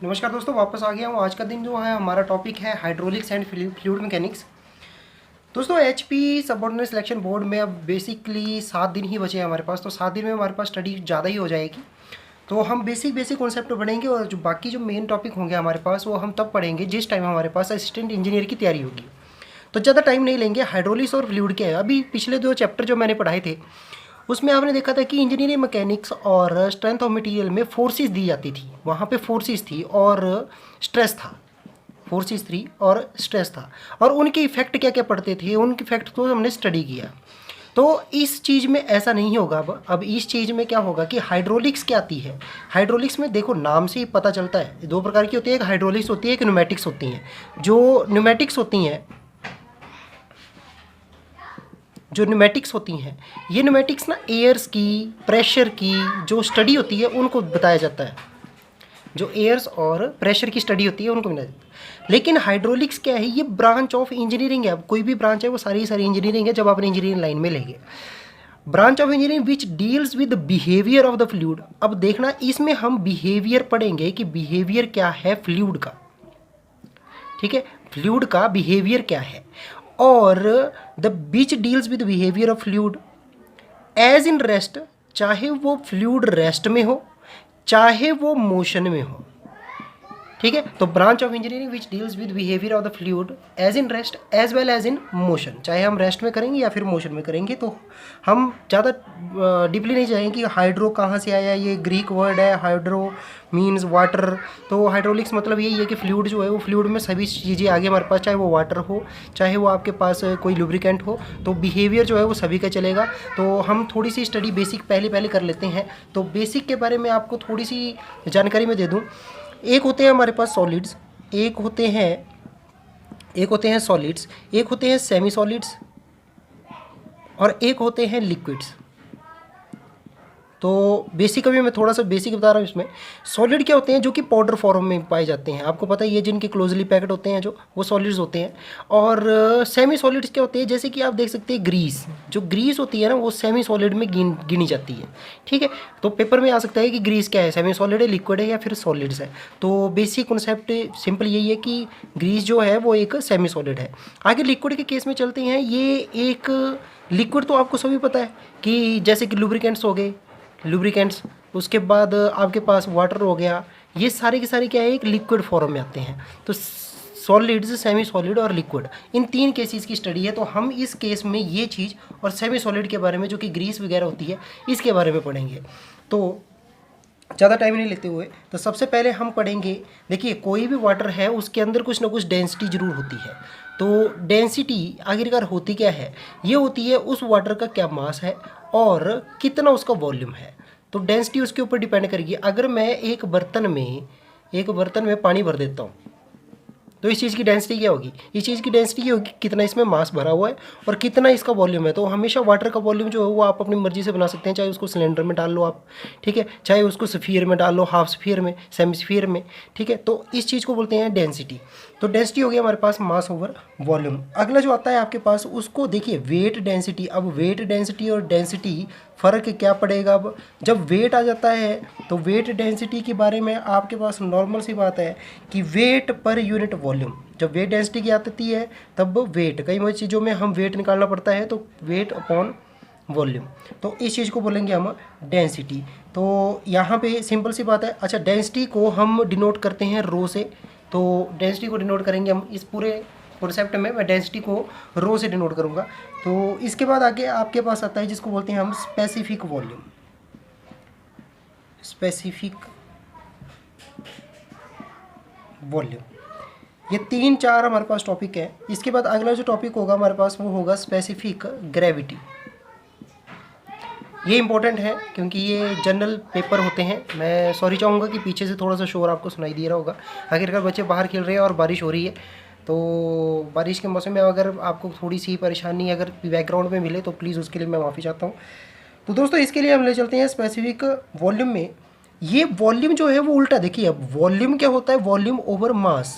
नमस्कार दोस्तों, वापस आ गया हूँ। आज का दिन जो है हमारा टॉपिक है हाइड्रोलिक्स एंड फ्लूइड मैकेनिक्स। दोस्तों एचपी सबऑर्डिनेट सिलेक्शन बोर्ड में अब बेसिकली 7 दिन ही बचे हैं हमारे पास, तो 7 दिन में हमारे पास स्टडी ज़्यादा ही हो जाएगी। तो हम बेसिक कॉन्सेप्ट पढ़ेंगे और जो बाकी जो मेन टॉपिक होंगे हमारे पास वो हम तब पढ़ेंगे जिस टाइम हमारे पास असिस्टेंट इंजीनियर की तैयारी होगी। तो ज़्यादा टाइम नहीं लेंगे। हाइड्रोलिक्स और फ्लूइड क्या है, अभी पिछले 2 चैप्टर जो मैंने पढ़ाए थे उसमें आपने देखा था कि इंजीनियरिंग मैकेनिक्स और स्ट्रेंथ ऑफ मटेरियल में फोर्सेस दी जाती थी। वहाँ पे फोर्सेस थी और स्ट्रेस था, फोर्सेस थी और स्ट्रेस था, और उनके इफेक्ट क्या क्या पड़ते थे, उनके इफेक्ट को हमने स्टडी किया। तो इस चीज़ में ऐसा नहीं होगा। अब इस चीज़ में क्या होगा कि हाइड्रोलिक्स क्या आती है। हाइड्रोलिक्स में देखो नाम से ही पता चलता है 2 प्रकार की होती है, एक हाइड्रोलिक्स होती है, एक न्यूमेटिक्स होती हैं। जो न्यूमेटिक्स होती हैं ये न्यूमेटिक्स ना एयर्स की, प्रेशर की जो स्टडी होती है उनको बताया जाता है। जो एयर्स और प्रेशर की स्टडी होती है उनको बताया जाता है। लेकिन हाइड्रोलिक्स क्या है, ये ब्रांच ऑफ इंजीनियरिंग है। अब कोई भी ब्रांच है वो सारी इंजीनियरिंग है जब आप इंजीनियरिंग लाइन में लेंगे। Branch of engineering which deals with behaviour of the fluid. अब देखना इसमें हम बिहेवियर पढ़ेंगे कि बिहेवियर क्या है फ्लूइड का, ठीक है, फ्लूइड का बिहेवियर क्या है। और the beach deals with behaviour of fluid as in rest, चाहे वो फ्लूइड रेस्ट में हो चाहे वो मोशन में हो, ठीक है। तो branch of engineering which deals with behaviour of the fluid as in rest as well as in motion, चाहे हम रेस्ट में करेंगे या फिर मोशन में करेंगे। तो हम ज़्यादा डीपली नहीं जाएंगे कि हाइड्रो कहाँ से आया, ये ग्रीक वर्ड है। Hydro means water. तो हाइड्रोलिक्स मतलब यही है कि फ्लूइड जो है वो फ्लूइड में सभी चीज़ें आगे हमारे पास, चाहे वो वाटर हो चाहे वो आपके पास कोई लुब्रिकेंट हो, तो बिहेवियर जो है वो सभी का चलेगा। तो हम थोड़ी सी स्टडी बेसिक पहले कर लेते हैं। तो बेसिक के बारे में आपको थोड़ी सी जानकारी मैं दे दूँ। एक होते हैं हमारे पास सॉलिड्स, एक होते हैं सॉलिड्स, एक होते हैं सेमी सॉलिड्स और एक होते हैं लिक्विड्स। तो बेसिक अभी मैं थोड़ा सा बेसिक बता रहा हूँ। इसमें सॉलिड क्या होते हैं, जो कि पाउडर फॉर्म में पाए जाते हैं। आपको पता है ये जिनके क्लोजली पैक्ड होते हैं जो वो सॉलिड्स होते हैं। और सेमी सॉलिड्स क्या होते हैं, जैसे कि आप देख सकते हैं ग्रीस, जो ग्रीस होती है ना वो सेमी सॉलिड में गिनी जाती है, ठीक है। तो पेपर में आ सकता है कि ग्रीस क्या है, सेमी सॉलिड है, लिक्विड है या फिर सॉलिड्स है। तो बेसिक कॉन्सेप्ट सिंपल यही है कि ग्रीस जो है वो एक सेमी सॉलिड है। आगे लिक्विड के केस में चलते हैं। ये एक लिक्विड तो आपको सभी पता है कि जैसे कि लुब्रिकेंट्स हो गए, लुब्रिकेंट्स, उसके बाद आपके पास वाटर हो गया, ये सारे के सारे क्या है एक लिक्विड फॉर्म में आते हैं। तो सॉलिड्स, सेमी सॉलिड और लिक्विड, इन 3 केसेस की स्टडी है। तो हम इस केस में ये चीज़ और सेमी सॉलिड के बारे में जो कि ग्रीस वगैरह होती है इसके बारे में पढ़ेंगे। तो ज़्यादा टाइम नहीं लेते हुए तो सबसे पहले हम पढ़ेंगे, देखिए कोई भी वाटर है उसके अंदर कुछ ना कुछ डेंसिटी जरूर होती है। तो डेंसिटी आखिरकार होती क्या है, ये होती है उस वाटर का क्या मास है और कितना उसका वॉल्यूम है। तो डेंसिटी उसके ऊपर डिपेंड करेगी। अगर मैं एक बर्तन में पानी भर देता हूँ तो इस चीज़ की डेंसिटी क्या होगी, इस चीज़ की डेंसिटी ये होगी कितना इसमें मास भरा हुआ है और कितना इसका वॉल्यूम है। तो हमेशा वाटर का वॉल्यूम जो है वो आप अपनी मर्जी से बना सकते हैं, चाहे उसको सिलेंडर में डाल लो आप, ठीक है, चाहे उसको स्फीयर में डाल लो, हाफ स्फीयर में, सेमी स्फीयर में, ठीक है। तो इस चीज़ को बोलते हैं डेंसिटी। तो डेंसिटी हो गया हमारे पास मास ओवर वॉल्यूम। अगला जो आता है आपके पास उसको देखिए वेट डेंसिटी। अब वेट डेंसिटी और डेंसिटी फ़र्क क्या पड़ेगा। अब जब वेट आ जाता है तो वेट डेंसिटी के बारे में आपके पास नॉर्मल सी बात है कि वेट पर यूनिट वॉल्यूम। जब वेट डेंसिटी की आती है तब वेट, कई चीज़ों में हम वेट निकालना पड़ता है, तो वेट अपॉन वॉल्यूम, तो इस चीज़ को बोलेंगे हम डेंसिटी। तो यहाँ पे सिंपल सी बात है। अच्छा, डेंसिटी को हम डिनोट करते हैं रो से। तो डेंसिटी को डिनोट करेंगे हम इस पूरे कॉन्सेप्ट में, मैं डेंसिटी को रो से डिनोट करूँगा। तो इसके बाद आगे आपके पास आता है जिसको बोलते हैं हम स्पेसिफिक वॉल्यूम। स्पेसिफिक वॉल्यूम, ये 3-4 हमारे पास टॉपिक है। इसके बाद अगला जो टॉपिक होगा हमारे पास वो होगा स्पेसिफिक ग्रेविटी। ये इंपॉर्टेंट है क्योंकि ये जनरल पेपर होते हैं। मैं सॉरी चाहूँगा कि पीछे से थोड़ा सा शोर आपको सुनाई दे रहा होगा। आखिरकार बच्चे बाहर खेल रहे हैं और बारिश हो रही है, तो बारिश के मौसम में अगर आपको थोड़ी सी परेशानी अगर बैकग्राउंड में मिले तो प्लीज़ उसके लिए मैं माफ़ी चाहता हूँ। तो दोस्तों इसके लिए हम ले चलते हैं स्पेसिफिक वॉल्यूम में। ये वॉल्यूम जो है वो उल्टा देखिए। अब वॉल्यूम क्या होता है, वॉल्यूम ओवर मास,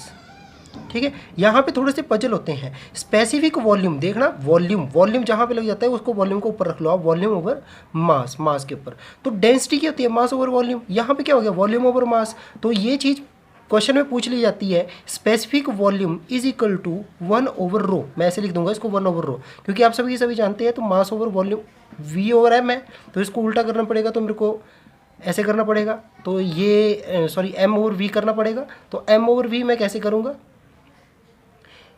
ठीक है। यहाँ पे थोड़े से पजल होते हैं। स्पेसिफिक वॉल्यूम देखना, वॉल्यूम जहाँ पे लग जाता है उसको वॉल्यूम को ऊपर रख लो आप, वॉल्यूम ओवर मास के ऊपर। तो डेंसिटी क्या होती है, मास ओवर वॉल्यूम। यहाँ पे क्या हो गया, वॉल्यूम ओवर मास। तो ये चीज़ क्वेश्चन में पूछ ली जाती है specific volume is equal to 1/ρ, मैं ऐसे लिख दूंगा इसको 1/ρ, क्योंकि आप सभी सभी जानते हैं तो मास ओवर वॉल्यूम V/m है, तो इसको उल्टा करना पड़ेगा, तो मेरे को ऐसे करना पड़ेगा, तो ये सॉरी m/v करना पड़ेगा। तो m/v मैं कैसे करूँगा,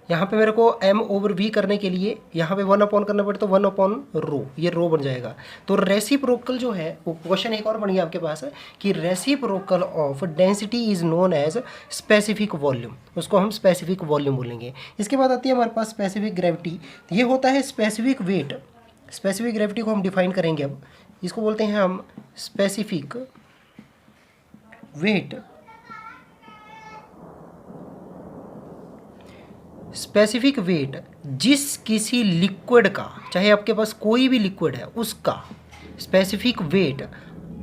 यहाँ पे मेरे को m/v करने के लिए यहाँ पे 1 करना पड़े, तो 1/ρ, ये रो बन जाएगा। तो रेसिप्रोकल जो है वो क्वेश्चन एक और बन गया आपके पास कि reciprocal of density is known as specific volume, उसको हम स्पेसिफिक वॉल्यूम बोलेंगे। इसके बाद आती है हमारे पास स्पेसिफिक ग्रेविटी, ये होता है स्पेसिफिक वेट। स्पेसिफिक ग्रेविटी को हम डिफाइन करेंगे, अब इसको बोलते हैं हम स्पेसिफिक वेट। स्पेसिफिक वेट जिस किसी लिक्विड का, चाहे आपके पास कोई भी लिक्विड है उसका specific weight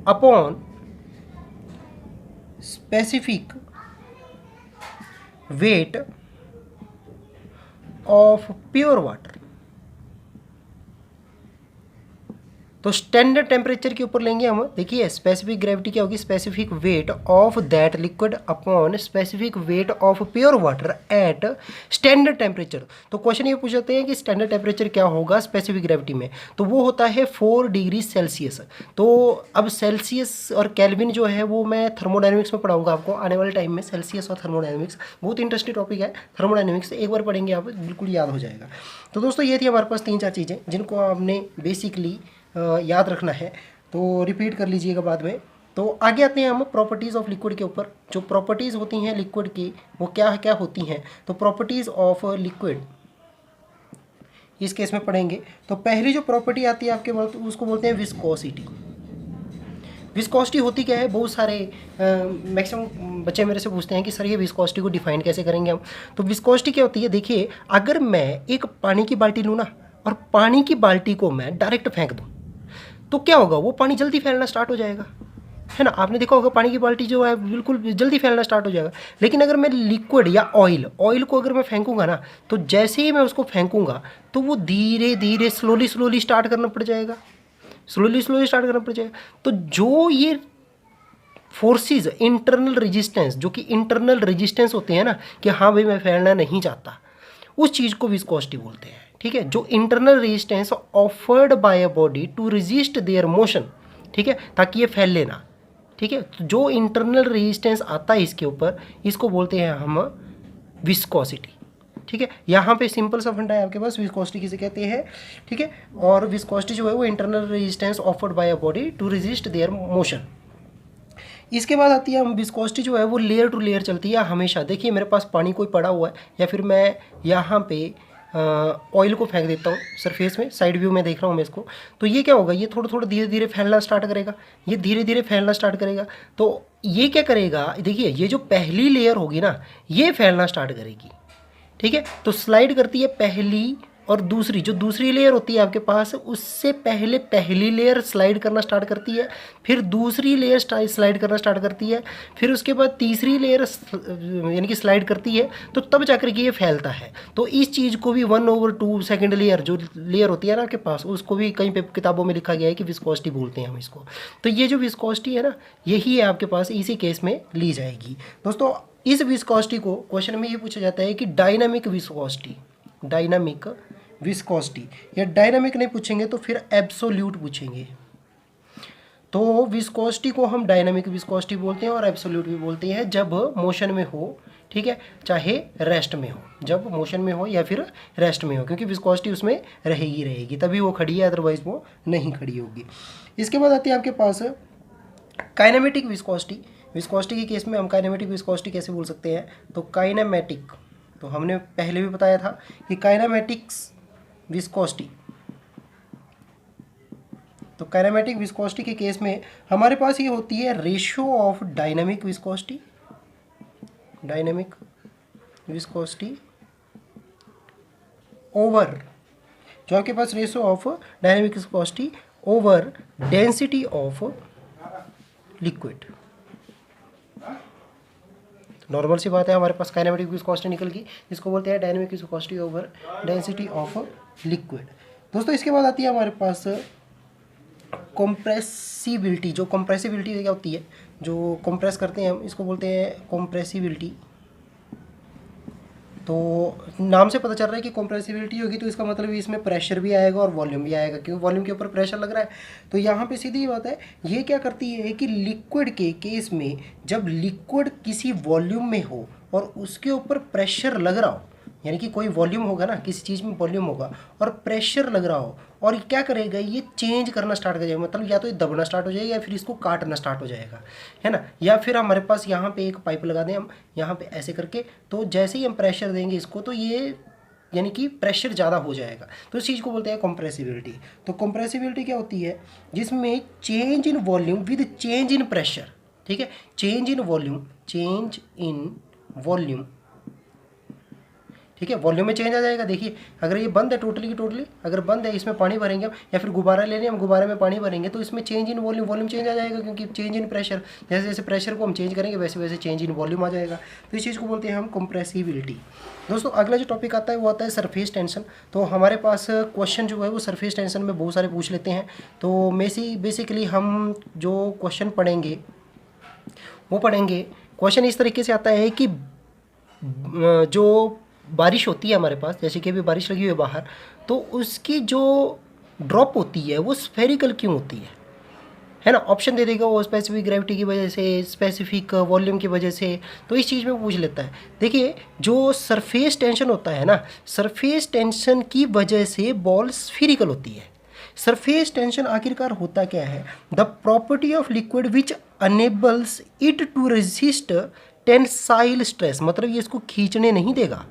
upon specific weight of pure water. तो स्टैंडर्ड टेम्परेचर के ऊपर लेंगे हम, देखिए स्पेसिफिक ग्रेविटी क्या होगी, specific weight of that liquid upon specific weight of pure water at standard temperature. तो क्वेश्चन ये पूछ जाते हैं कि स्टैंडर्ड टेम्परेचर क्या होगा स्पेसिफिक ग्रेविटी में, तो वो होता है 4 डिग्री सेल्सियस। तो अब सेल्सियस और केल्विन जो है वो मैं थर्मोडाइनमिक्स में पढ़ाऊंगा आपको आने वाले टाइम में। सेल्सियस और थर्मोडाइनमिक्स बहुत इंटरेस्टिंग टॉपिक है, थर्मोडाइनमिक्स एक बार पढ़ेंगे आप बिल्कुल याद हो जाएगा। तो दोस्तों ये थी हमारे पास 3-4 चीज़ें जिनको आपने बेसिकली याद रखना है, तो रिपीट कर लीजिएगा बाद में। तो आगे आते हैं हम प्रॉपर्टीज़ ऑफ लिक्विड के ऊपर। जो प्रॉपर्टीज़ होती हैं लिक्विड की वो क्या क्या होती हैं, तो प्रॉपर्टीज़ ऑफ लिक्विड इस केस में पढ़ेंगे। तो पहली जो प्रॉपर्टी आती है आपके पास उसको बोलते हैं विस्कोसिटी। विस्कोसिटी होती क्या है, बहुत सारे मैक्सिमम बच्चे मेरे से पूछते हैं कि सर ये विस्कोसिटी को डिफाइन कैसे करेंगे हम। तो विस्कोसिटी क्या होती है, देखिए अगर मैं एक पानी की बाल्टी लूँ ना और पानी की बाल्टी को मैं डायरेक्ट फेंक दूँ तो क्या होगा, वो पानी जल्दी फैलना स्टार्ट हो जाएगा, है ना। आपने देखा होगा पानी की बाल्टी जो है बिल्कुल जल्दी फैलना स्टार्ट हो जाएगा। लेकिन अगर मैं लिक्विड या ऑयल को अगर मैं फेंकूंगा ना, तो जैसे ही मैं उसको फेंकूंगा तो वो धीरे धीरे स्लोली स्टार्ट करना पड़ जाएगा, स्लोली स्टार्ट करना पड़ जाएगा। तो जो ये फोर्सेस इंटरनल रेजिस्टेंस, जो कि इंटरनल रेजिस्टेंस होते हैं ना कि हाँ भाई मैं फैलना नहीं चाहता, उस चीज़ को विस्कोसिटी बोलते हैं, ठीक है। जो internal resistance offered by a body to resist their motion, ठीक है, ताकि ये फैल लेना, ठीक है। तो जो इंटरनल रेजिस्टेंस आता है इसके ऊपर, इसको बोलते हैं हम विस्कोसिटी, ठीक है। यहाँ पे सिंपल सा फंडा है आपके पास, विस्कोसिटी किसे कहते हैं, ठीक है। और विस्कोसिटी जो है वो internal resistance offered by a body to resist their motion. इसके बाद आती है हम विस्कोसिटी जो है वो लेयर टू लेयर चलती है हमेशा। देखिए मेरे पास पानी कोई पड़ा हुआ है या फिर मैं यहाँ पे ऑयल को फेंक देता हूँ सरफेस में, साइड व्यू में देख रहा हूँ मैं इसको, तो ये क्या होगा, ये थोड़ा धीरे धीरे फैलना स्टार्ट करेगा, ये धीरे धीरे फैलना स्टार्ट करेगा। तो ये क्या करेगा, देखिए ये जो पहली लेयर होगी ना ये फैलना स्टार्ट करेगी, ठीक है। तो स्लाइड करती है पहली और दूसरी, जो दूसरी लेयर होती है आपके पास उससे पहले पहली लेयर स्लाइड करना स्टार्ट करती है, फिर दूसरी लेयर स्लाइड करना स्टार्ट करती है, फिर उसके बाद तीसरी लेयर यानी कि स्लाइड करती है, तो तब जाकर के ये फैलता है। तो इस चीज़ को भी 1/2 सेकेंड लेयर जो लेयर होती है ना आपके पास, उसको भी कहीं पे किताबों में लिखा गया है कि विस्कोसिटी बोलते हैं हम इसको। तो ये जो विस्कोसिटी है ना यही है आपके पास, इसी केस में ली जाएगी। दोस्तों इस विस्कोसिटी को क्वेश्चन में ये पूछा जाता है कि डायनामिक विस्कोसिटी, डायनामिक विस्कोसिटी, या डायनामिक नहीं पूछेंगे तो फिर एब्सोल्यूट पूछेंगे। तो विस्कोसिटी को हम डायनामिक विस्कोसिटी बोलते हैं और एब्सोल्यूट भी बोलते हैं जब मोशन में हो, ठीक है, चाहे रेस्ट में हो, जब मोशन में हो या फिर रेस्ट में हो, क्योंकि विस्कोसिटी उसमें रहेगी तभी वो खड़ी है, अदरवाइज वो नहीं खड़ी होगी। इसके बाद आती है आपके पास काइनेमेटिक विस्कोसिटी। विस्कोसिटी के केस में हम काइनेमेटिक विस्कोसिटी कैसे बोल सकते हैं, तो काइनेमेटिक, तो हमने पहले भी बताया था कि काइनेमेटिक्स विस्कोसिटी, तो काइनेमेटिक विस्कोसिटी के केस में हमारे पास ये होती है ratio of dynamic viscosity, dynamic viscosity over, जो आपके पास ratio of dynamic viscosity over density of liquid. Normal सी बात है, हमारे पास काइनेमेटिक विस्कोसिटी निकल गई, इसको बोलते हैं dynamic viscosity over density of liquid. दोस्तों इसके बाद आती है हमारे पास कंप्रेसिबिलिटी। जो कंप्रेसिबिलिटी क्या होती है, जो कंप्रेस करते हैं हम इसको बोलते हैं कंप्रेसिबिलिटी। तो नाम से पता चल रहा है कि कंप्रेसिबिलिटी होगी तो इसका मतलब इसमें प्रेशर भी आएगा और वॉल्यूम भी आएगा, क्योंकि वॉल्यूम के ऊपर प्रेशर लग रहा है। तो यहाँ पे सीधी बात है, ये क्या करती है कि लिक्विड के केस में जब लिक्विड किसी वॉल्यूम में हो और उसके ऊपर प्रेशर लग रहा हो, यानी कि कोई वॉल्यूम होगा ना, किसी चीज़ में वॉल्यूम होगा और प्रेशर लग रहा हो, और क्या करेगा ये चेंज करना स्टार्ट कर जाएगा, मतलब या तो ये दबना स्टार्ट हो जाएगा या फिर इसको काटना स्टार्ट हो जाएगा, है ना। या फिर हमारे पास यहाँ पे एक पाइप लगा दें हम यहाँ पे ऐसे करके, तो जैसे ही हम प्रेशर देंगे इसको तो ये यानी कि प्रेशर ज़्यादा हो जाएगा, तो इस चीज़ को बोलते हैं कंप्रेसिबिलिटी। तो कंप्रेसिबिलिटी क्या होती है, जिसमें change in volume with change in pressure, ठीक है, चेंज इन वॉल्यूम, ठीक है, वॉल्यूम में चेंज आ जाएगा। देखिए अगर ये बंद है टोटली की टोटली, अगर बंद है इसमें पानी भरेंगे हम, या फिर गुब्बारा ले लें हम, गुब्बारे में पानी भरेंगे तो इसमें चेंज इन वॉल्यूम चेंज आ जाएगा, क्योंकि चेंज इन प्रेशर, जैसे जैसे प्रेशर को हम चेंज करेंगे वैसे वैसे चेंज इन वॉल्यूम आ जाएगा। तो इस चीज़ को बोलते हैं हम कंप्रेसिबिलिटी। दोस्तों अगला जो टॉपिक आता है वो आता है सरफेस टेंशन। तो हमारे पास क्वेश्चन जो है वो सरफेस टेंशन में बहुत सारे पूछ लेते हैं। तो बेसिकली हम जो क्वेश्चन पढ़ेंगे वो पढ़ेंगे, क्वेश्चन इस तरीके से आता है कि जो बारिश होती है हमारे पास, जैसे कि अभी बारिश लगी हुई है बाहर, तो उसकी जो ड्रॉप होती है वो स्फेरिकल क्यों होती है ना। ऑप्शन दे देगा वो स्पेसिफिक ग्रेविटी की वजह से, स्पेसिफिक वॉल्यूम की वजह से, तो इस चीज़ में पूछ लेता है। देखिए जो सरफेस टेंशन होता है ना, सरफेस टेंशन की वजह से बॉल स्फेरिकल होती है। सरफेस टेंशन आखिरकार होता क्या है, the property of liquid which enables it to resist tensile stress, मतलब ये इसको खींचने नहीं देगा,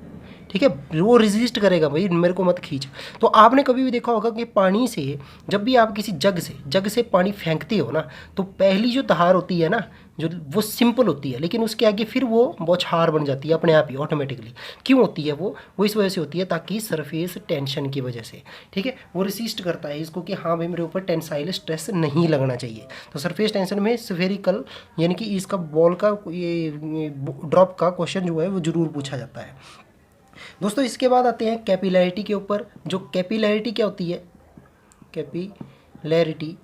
ठीक है, वो रेजिस्ट करेगा, भाई मेरे को मत खींच। तो आपने कभी भी देखा होगा कि पानी से जब भी आप किसी जग से पानी फेंकते हो ना, तो पहली जो धार होती है ना, जो वो सिंपल होती है, लेकिन उसके आगे फिर वो बौछार बन जाती है अपने आप ही ऑटोमेटिकली। क्यों होती है वो इस वजह से होती है, ताकि सरफेस टेंशन की वजह से, ठीक है, वो रेसिस्ट करता है इसको कि हाँ भाई मेरे ऊपर टेंसाइल स्ट्रेस नहीं लगना चाहिए। तो सरफेस टेंशन में स्फेरिकल यानी कि इसका बॉल का ये ड्रॉप का क्वेश्चन जो है वो ज़रूर पूछा जाता है। दोस्तों इसके बाद आते हैं कैपिलैरिटी के ऊपर। जो कैपिलैरिटी क्या होती है, कैपिलैरिटी,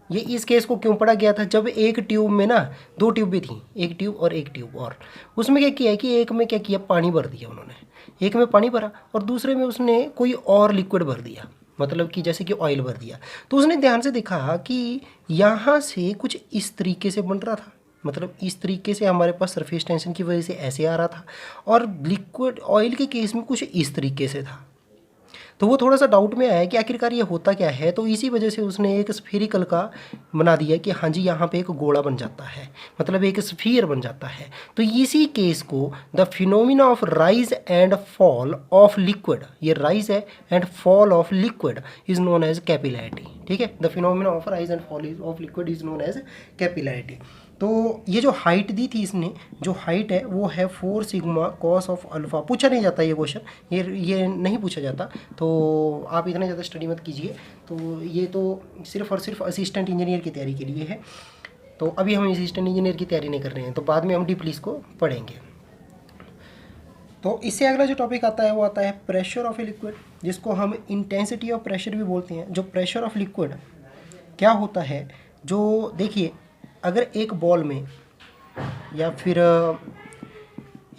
ये इस केस को क्यों पढ़ा गया था, जब एक ट्यूब में ना दो ट्यूबें थी, एक ट्यूब और एक ट्यूब, और उसमें क्या किया है कि एक में क्या किया, पानी भर दिया उन्होंने, एक में पानी भरा और दूसरे में उसने कोई और लिक्विड भर दिया, मतलब कि जैसे कि ऑयल भर दिया। तो उसने ध्यान से देखा कि यहाँ से कुछ इस तरीके से बन रहा था, मतलब इस तरीके से हमारे पास सरफेस टेंशन की वजह से ऐसे आ रहा था, और लिक्विड ऑयल के केस में कुछ इस तरीके से था। तो वो थोड़ा सा डाउट में आया कि आखिरकार ये होता क्या है, तो इसी वजह से उसने एक स्फेरिकल का बना दिया कि हाँ जी यहाँ पे एक गोला बन जाता है, मतलब एक स्फीयर बन जाता है। तो इसी केस को the phenomena of rise and fall of liquid, ये राइज है and fall of liquid is known as capillarity, ठीक है, the phenomena of rise and fall of liquid is known as capillarity. तो ये जो हाइट दी थी इसने, जो हाइट है वो है 4 सिग्मा कॉस ऑफ अल्फ़ा। पूछा नहीं जाता ये क्वेश्चन, ये नहीं पूछा जाता, तो आप इतना ज़्यादा स्टडी मत कीजिए। तो ये तो सिर्फ और सिर्फ असिस्टेंट इंजीनियर की तैयारी के लिए है। तो अभी हम असिस्टेंट इंजीनियर की तैयारी नहीं कर रहे हैं, तो बाद में हम डीपली इसको पढ़ेंगे। तो इससे अगला जो टॉपिक आता है वो आता है प्रेशर ऑफ ए लिक्विड, जिसको हम इंटेंसिटी ऑफ प्रेशर भी बोलते हैं। जो प्रेशर ऑफ लिक्विड क्या होता है, जो देखिए अगर एक बॉल में या फिर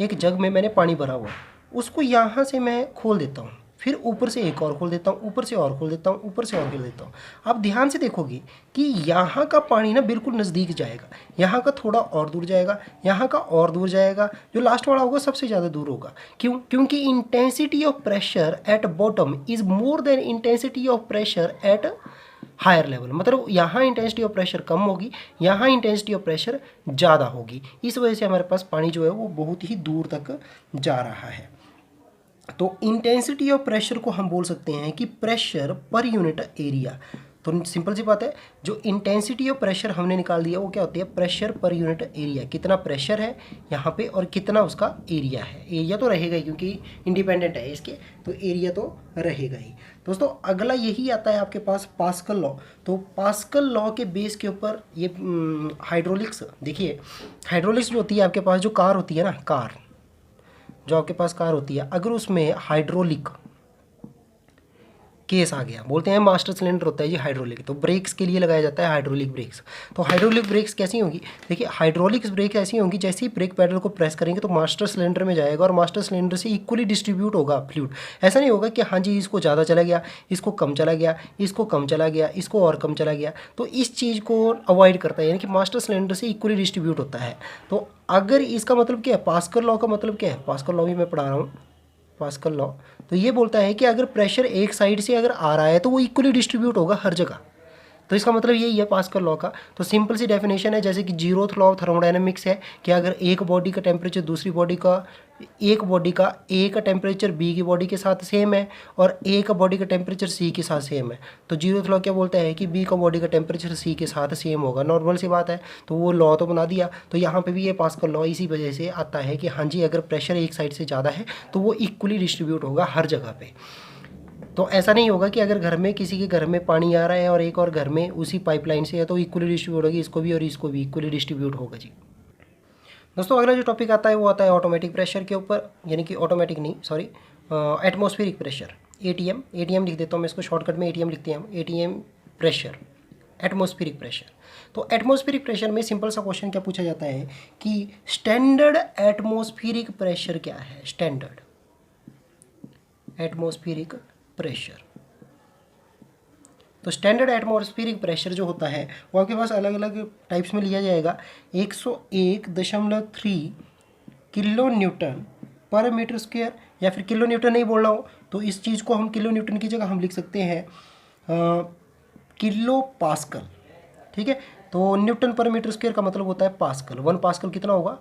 एक जग में मैंने पानी भरा हुआ, उसको यहाँ से मैं खोल देता हूँ, फिर ऊपर से एक और खोल देता हूँ, ऊपर से और खोल देता हूँ, ऊपर से और खोल देता हूँ। आप ध्यान से देखोगे कि यहाँ का पानी ना बिल्कुल नज़दीक जाएगा, यहाँ का थोड़ा और दूर जाएगा, यहाँ का और दूर जाएगा, जो लास्ट वाला होगा सबसे ज़्यादा दूर होगा। क्यों? क्योंकि intensity of pressure at bottom is more than intensity of pressure at higher level, मतलब यहाँ इंटेंसिटी ऑफ प्रेशर कम होगी, यहाँ इंटेंसिटी ऑफ प्रेशर ज़्यादा होगी। इस वजह से हमारे पास पानी जो है वो बहुत ही दूर तक जा रहा है। तो इंटेंसिटी ऑफ प्रेशर को हम बोल सकते हैं कि प्रेशर पर यूनिट एरिया। तो सिंपल सी बात है, जो इंटेंसिटी ऑफ प्रेशर हमने निकाल दिया वो क्या होती है, प्रेशर पर यूनिट एरिया। कितना प्रेशर है यहाँ पे और कितना उसका एरिया है। एरिया तो रहेगा ही क्योंकि इंडिपेंडेंट है इसके, तो एरिया तो रहेगा ही। दोस्तों अगला यही आता है आपके पास पास्कल लॉ। तो पास्कल लॉ के बेस के ऊपर ये हाइड्रोलिक्स, देखिए हाइड्रोलिक्स जो होती है आपके पास, जो कार होती है ना, कार जो आपके पास कार होती है, अगर उसमें हाइड्रोलिक केस आ गया, बोलते हैं मास्टर सिलेंडर होता है जी हाइड्रोलिक, तो ब्रेक्स के लिए लगाया जाता है हाइड्रोलिक ब्रेक्स। तो हाइड्रोलिक ब्रेक्स कैसी होंगी, देखिए हाइड्रोलिक ब्रेक ऐसी होंगी जैसे ही ब्रेक पैडल को प्रेस करेंगे तो मास्टर सिलेंडर में जाएगा और मास्टर सिलेंडर से इक्वली डिस्ट्रीब्यूट होगा फ्लूइड। ऐसा नहीं होगा कि हाँ जी इसको ज़्यादा चला गया, इसको कम चला गया, इसको कम चला गया, इसको और कम चला गया। तो इस चीज़ को अवॉइड करता है, यानी कि मास्टर सिलेंडर से इक्वली डिस्ट्रीब्यूट होता है। तो अगर इसका मतलब क्या है, पास्कल लॉ का मतलब क्या है, पास्कल लॉ भी मैं पढ़ा रहा हूँ, पास्कल लॉ तो ये बोलता है कि अगर प्रेशर एक साइड से अगर आ रहा है तो वो इक्वली डिस्ट्रीब्यूट होगा हर जगह। तो इसका मतलब यही है पास्कल लॉ का। तो सिंपल सी डेफिनेशन है, जैसे कि जीरोथ लॉ ऑफ थर्मोडायनेमिक्स है कि अगर एक बॉडी का टेम्परेचर दूसरी बॉडी का, एक बॉडी का ए का टेम्परेचर बी की बॉडी के साथ सेम है और ए का बॉडी का टेम्परेचर सी के साथ सेम है, तो जीरोथ लॉ क्या बोलता है कि बी का बॉडी का टेम्परेचर सी के साथ सेम होगा। नॉर्मल सी बात है, तो वो लॉ तो बना दिया। तो यहाँ पे भी ये पास्कल लॉ इसी वजह से आता है कि हाँ जी अगर प्रेशर एक साइड से ज़्यादा है तो वो इक्वली डिस्ट्रीब्यूट होगा हर जगह पे। तो ऐसा नहीं होगा कि अगर घर में किसी के घर में पानी आ रहा है और एक और घर में उसी पाइपलाइन से है तो इक्वली डिस्ट्रीब्यूट होगी, इसको भी और इसको भी इक्वली डिस्ट्रीब्यूट होगा जी। दोस्तों अगला जो टॉपिक आता है वो आता है ऑटोमेटिक प्रेशर के ऊपर, यानी कि ऑटोमेटिक नहीं sorry atmospheric pressure, ATM. ATM लिख देता हूँ मैं इसको शॉर्टकट में, एटीएम लिखते हैं हम, एटीएम प्रेशर, एटमॉस्फेरिक प्रेशर। तो एटमॉस्फेरिक प्रेशर में सिंपल सा क्वेश्चन क्या पूछा जाता है कि स्टैंडर्ड एटमॉस्फेरिक प्रेशर क्या है, स्टैंडर्ड एटमॉस्फेरिक प्रेशर। तो स्टैंडर्ड एटमॉस्फेरिक प्रेशर जो होता है वो आपके पास अलग अलग टाइप्स में लिया जाएगा। 101.3 किलो न्यूटन पर मीटर स्क्वायर, या फिर किलो न्यूटन नहीं बोल रहा हूँ तो इस चीज़ को हम किलो न्यूटन की जगह हम लिख सकते हैं किलो पास्कल, ठीक है। तो न्यूटन पर मीटर स्क्वायर का मतलब होता है पास्कल, 1 पास्कल कितना होगा,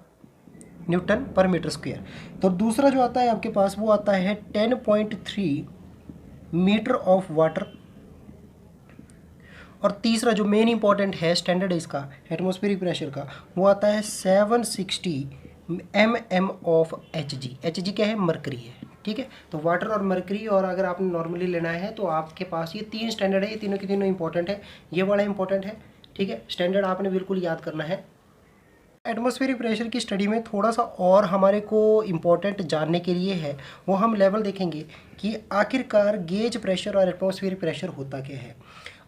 न्यूटन पर मीटर स्क्वायर। तो दूसरा जो आता है आपके पास वो आता है 10.3 मीटर ऑफ वाटर, और तीसरा जो मेन इंपॉर्टेंट है स्टैंडर्ड इसका एटमॉस्फेरिक प्रेशर का वो आता है 760 mm ऑफ Hg। Hg क्या है, मरकरी है, ठीक है। तो वाटर और मरकरी, और अगर आपने नॉर्मली लेना है तो आपके पास ये 3 स्टैंडर्ड है, ये तीनों के तीनों इंपॉर्टेंट है, ये वाला इंपॉर्टेंट है, ठीक है। स्टैंडर्ड आपने बिल्कुल याद करना है। एटमॉस्फेरिक प्रेशर की स्टडी में थोड़ा सा और हमारे को इम्पोर्टेंट जानने के लिए है, वो हम लेवल देखेंगे कि आखिरकार गेज प्रेशर और एटमॉस्फेरिक प्रेशर होता क्या है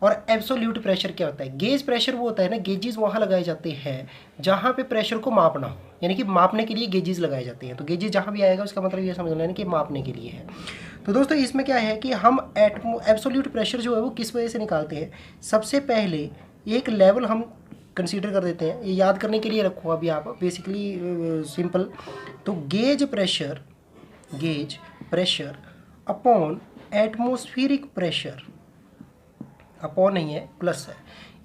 और एब्सोल्यूट प्रेशर क्या होता है। गेज प्रेशर वो होता है ना, गेजेस वहाँ लगाए जाते हैं जहाँ पे प्रेशर को मापना हो, यानी कि मापने के लिए गेजेस लगाए जाते हैं। तो गेजेस जहाँ भी आएगा उसका मतलब ये समझ लेना कि मापने के लिए है। तो दोस्तों इसमें क्या है कि हम एब्सोल्यूट प्रेशर जो है वो किस वजह से निकालते हैं। सबसे पहले एक लेवल हम कंसीडर कर देते हैं, ये याद करने के लिए रखो अभी आप, बेसिकली सिंपल। तो gauge pressure upon atmospheric pressure, upon नहीं है प्लस है,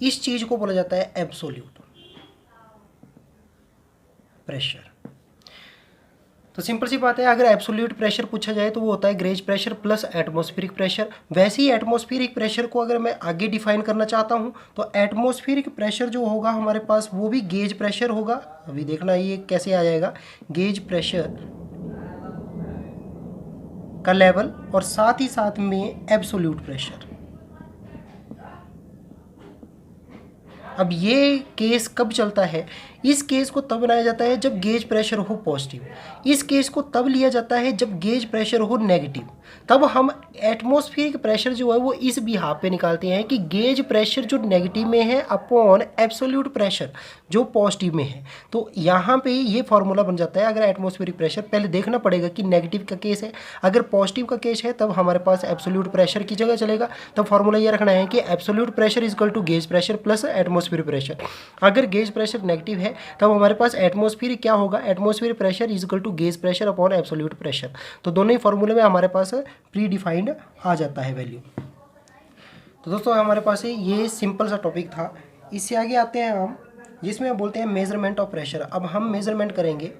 इस चीज को बोला जाता है एब्सोल्यूट प्रेशर। तो सिंपल सी बात है, अगर एब्सोल्यूट प्रेशर पूछा जाए तो वो होता है gauge pressure plus atmospheric pressure. वैसे ही एटमॉस्फेरिक प्रेशर को अगर मैं आगे डिफाइन करना चाहता हूँ तो एटमॉस्फेरिक प्रेशर जो होगा हमारे पास वो भी गेज प्रेशर होगा। अभी देखना ये कैसे आ जाएगा, गेज प्रेशर का लेवल और साथ ही साथ में एब्सोल्यूट प्रेशर। अब ये केस कब चलता है, इस केस को तब बनाया जाता है जब गेज प्रेशर हो पॉजिटिव, इस केस को तब लिया जाता है जब गेज प्रेशर हो नेगेटिव। तब हम एटमॉस्फेरिक प्रेशर जो है वो इस बिहाफ पे निकालते हैं कि गेज प्रेशर जो नेगेटिव में है अपॉन एब्सोल्यूट प्रेशर जो पॉजिटिव में है। तो यहाँ पे ये फॉर्मूला बन जाता है। अगर एटमॉस्फेरिक प्रेशर, पहले देखना पड़ेगा कि नेगेटिव का केस है, अगर पॉजिटिव का केस है तब हमारे पास एब्सोल्यूट प्रेशर की जगह चलेगा। तब फॉर्मूला ये रखना है कि absolute pressure is equal to gauge pressure plus atmospheric pressure. अगर गेज प्रेशर नेगेटिव है तब हमारे पास एटमॉस्फेरिक क्या होगा, atmospheric pressure is equal to gauge pressure upon absolute pressure. तो दोनों ही फॉर्मूले में हमारे पास प्री डिफाइंड आ जाता है वैल्यू। तो दोस्तों हमारे पास ये सिंपल सा टॉपिक था। इससे आगे आते हैं हम, जिसमें हम बोलते हैं मेजरमेंट ऑफ प्रेशर। अब हम मेजरमेंट करेंगे,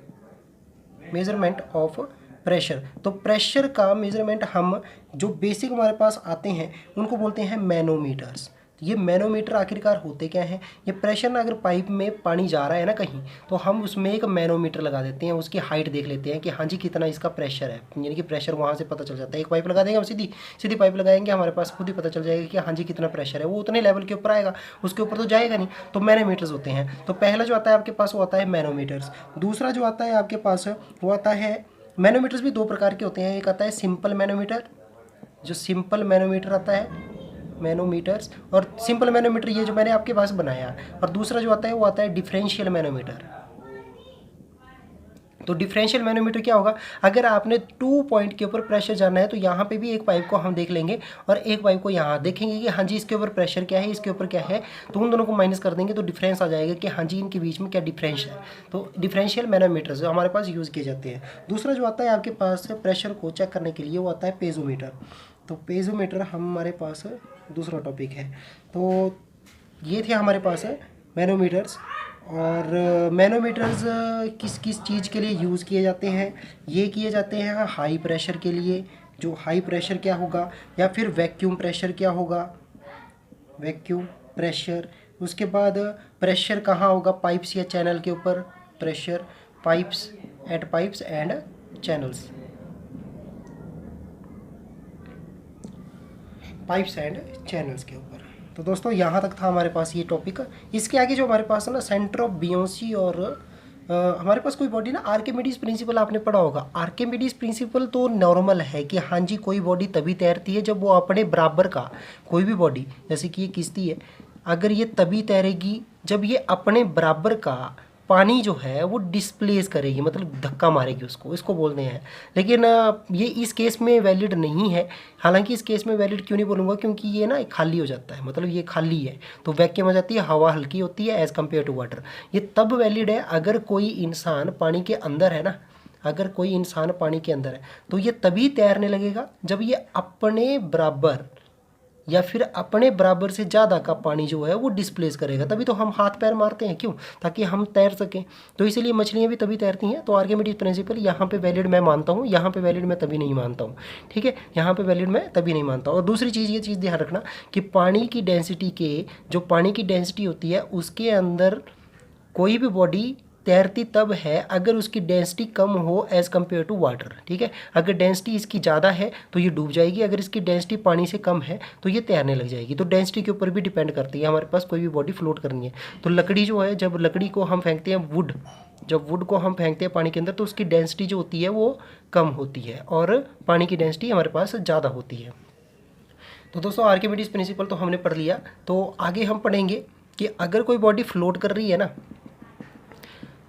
मेजरमेंट ऑफ प्रेशर। तो प्रेशर का मेजरमेंट हम जो बेसिक हमारे पास आते हैं उनको बोलते हैं मैनोमीटर्स। ये मैनोमीटर आखिरकार होते क्या हैं, ये प्रेशर ना, अगर पाइप में पानी जा रहा है ना कहीं तो हम उसमें एक मैनोमीटर लगा देते हैं, उसकी हाइट देख लेते हैं कि हाँ जी कितना इसका प्रेशर है, यानी कि प्रेशर वहाँ से पता चल जाता है। एक पाइप लगा देंगे हम, सीधी पाइप लगाएंगे, हमारे पास खुद ही पता चल जाएगा कि हाँ जी कितना प्रेशर है। वो उतने लेवल के ऊपर आएगा, उसके ऊपर तो जाएगा नहीं। तो मैनोमीटर्स होते हैं। तो पहला जो आता है आपके पास वो आता है मैनोमीटर्स। दूसरा जो आता है आपके पास वो आता है, मैनोमीटर्स भी 2 प्रकार के होते हैं। एक आता है सिंपल मैनोमीटर जो सिंपल मैनोमीटर आता है, मैनोमीटर्स, और सिंपल मैनोमीटर ये जो मैंने आपके पास बनाया, और दूसरा जो आता है वो आता है डिफरेंशियल मैनोमीटर। तो डिफरेंशियल मैनोमीटर क्या होगा, अगर आपने 2 पॉइंट के ऊपर प्रेशर जानना है तो यहाँ पे भी एक पाइप को हम देख लेंगे और एक पाइप को यहाँ देखेंगे कि हाँ जी इसके ऊपर प्रेशर क्या है, इसके ऊपर क्या है, तो उन दोनों को माइनस कर देंगे तो डिफरेंस आ जाएगा कि हाँ जी इनके बीच में क्या डिफरेंस है। तो डिफरेंशियल मैनोमीटर जो हमारे पास यूज़ किए जाते हैं। दूसरा जो आता है आपके पास प्रेशर को चेक करने के लिए वो आता है पेजोमीटर। तो पेजोमीटर हमारे पास दूसरा टॉपिक है। तो ये थे हमारे पास मैनोमीटर्स। और मैनोमीटर्स किस किस चीज़ के लिए यूज़ किए जाते हैं, ये किए जाते हैं हाई प्रेशर के लिए। जो हाई प्रेशर क्या होगा, या फिर वैक्यूम प्रेशर क्या होगा, वैक्यूम प्रेशर। उसके बाद प्रेशर कहाँ होगा, पाइप्स या चैनल के ऊपर, pressure pipes, at pipes and channels, pipes and channels के ऊपर। तो दोस्तों यहाँ तक था हमारे पास ये टॉपिक। इसके आगे जो हमारे पास है ना सेंटर ऑफ बियोंसी, और हमारे पास कोई बॉडी ना आर्किमिडीज प्रिंसिपल आपने पढ़ा होगा। आर्किमिडीज प्रिंसिपल तो नॉर्मल है कि हाँ जी कोई बॉडी तभी तैरती है जब वो अपने बराबर का, कोई भी बॉडी जैसे कि ये किश्ती है, अगर ये तभी तैरेगी जब ये अपने बराबर का पानी जो है वो डिस्प्लेस करेगी, मतलब धक्का मारेगी उसको, इसको बोलते हैं। लेकिन ये इस केस में वैलिड नहीं है। हालांकि इस केस में वैलिड क्यों नहीं बोलूँगा, क्योंकि ये ना खाली हो जाता है, मतलब ये खाली है तो वैक्यूम हो जाती है, हवा हल्की होती है एज़ कम्पेयर टू वाटर। ये तब वैलिड है अगर कोई इंसान पानी के अंदर है ना, अगर कोई इंसान पानी के अंदर है तो ये तभी तैरने लगेगा जब ये अपने बराबर या फिर अपने बराबर से ज़्यादा का पानी जो है वो डिस्प्लेस करेगा। तभी तो हम हाथ पैर मारते हैं, क्यों, ताकि हम तैर सकें। तो इसीलिए मछलियाँ भी तभी तैरती हैं। तो आर्किमिडीज प्रिंसिपल यहाँ पे वैलिड मैं मानता हूँ, यहाँ पे वैलिड मैं तभी नहीं मानता हूँ, ठीक है, यहाँ पे वैलिड मैं तभी नहीं मानता हूँ। और दूसरी चीज़, ये चीज़ ध्यान रखना कि पानी की डेंसिटी के, जो पानी की डेंसिटी होती है उसके अंदर कोई भी बॉडी तैरती तब है अगर उसकी डेंसिटी कम हो एज़ कम्पेयर टू वाटर, ठीक है। अगर डेंसिटी इसकी ज़्यादा है तो ये डूब जाएगी, अगर इसकी डेंसिटी पानी से कम है तो ये तैरने लग जाएगी। तो डेंसिटी के ऊपर भी डिपेंड करती है हमारे पास कोई भी बॉडी फ्लोट करनी है। तो लकड़ी जो है, जब लकड़ी को हम फेंकते हैं, वुड, जब वुड को हम फेंकते हैं पानी के अंदर तो उसकी डेंसिटी जो होती है वो कम होती है और पानी की डेंसिटी हमारे पास ज़्यादा होती है। तो दोस्तों आर्किमिडीज प्रिंसिपल तो हमने पढ़ लिया। तो आगे हम पढ़ेंगे कि अगर कोई बॉडी फ्लोट कर रही है ना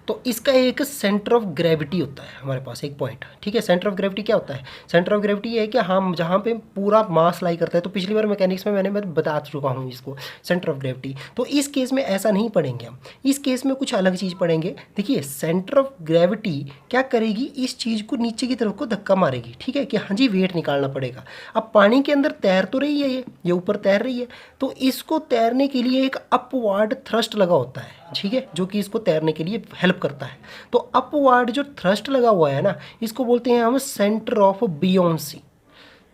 तो इसका एक सेंटर ऑफ ग्रेविटी होता है हमारे पास, एक पॉइंट, ठीक है। सेंटर ऑफ ग्रेविटी क्या होता है, सेंटर ऑफ ग्रेविटी ये है कि हम जहाँ पे पूरा मास लाई करता है, तो पिछली बार मैकेनिक्स में मैंने बता चुका हूँ इसको, सेंटर ऑफ ग्रेविटी। तो इस केस में ऐसा नहीं पढ़ेंगे हम, इस केस में कुछ अलग चीज़ पढ़ेंगे। देखिए सेंटर ऑफ ग्रेविटी क्या करेगी, इस चीज़ को नीचे की तरफ को धक्का मारेगी, ठीक है, कि हाँ जी वेट निकालना पड़ेगा। अब पानी के अंदर तैर तो रही है, ये ऊपर तैर रही है, तो इसको तैरने के लिए एक अपवार्ड थ्रस्ट लगा होता है, ठीक है, जो कि इसको तैरने के लिए हेल्प करता है। तो अपवार्ड जो थ्रस्ट लगा हुआ है ना, इसको बोलते हैं हम सेंटर ऑफ बियोंसी।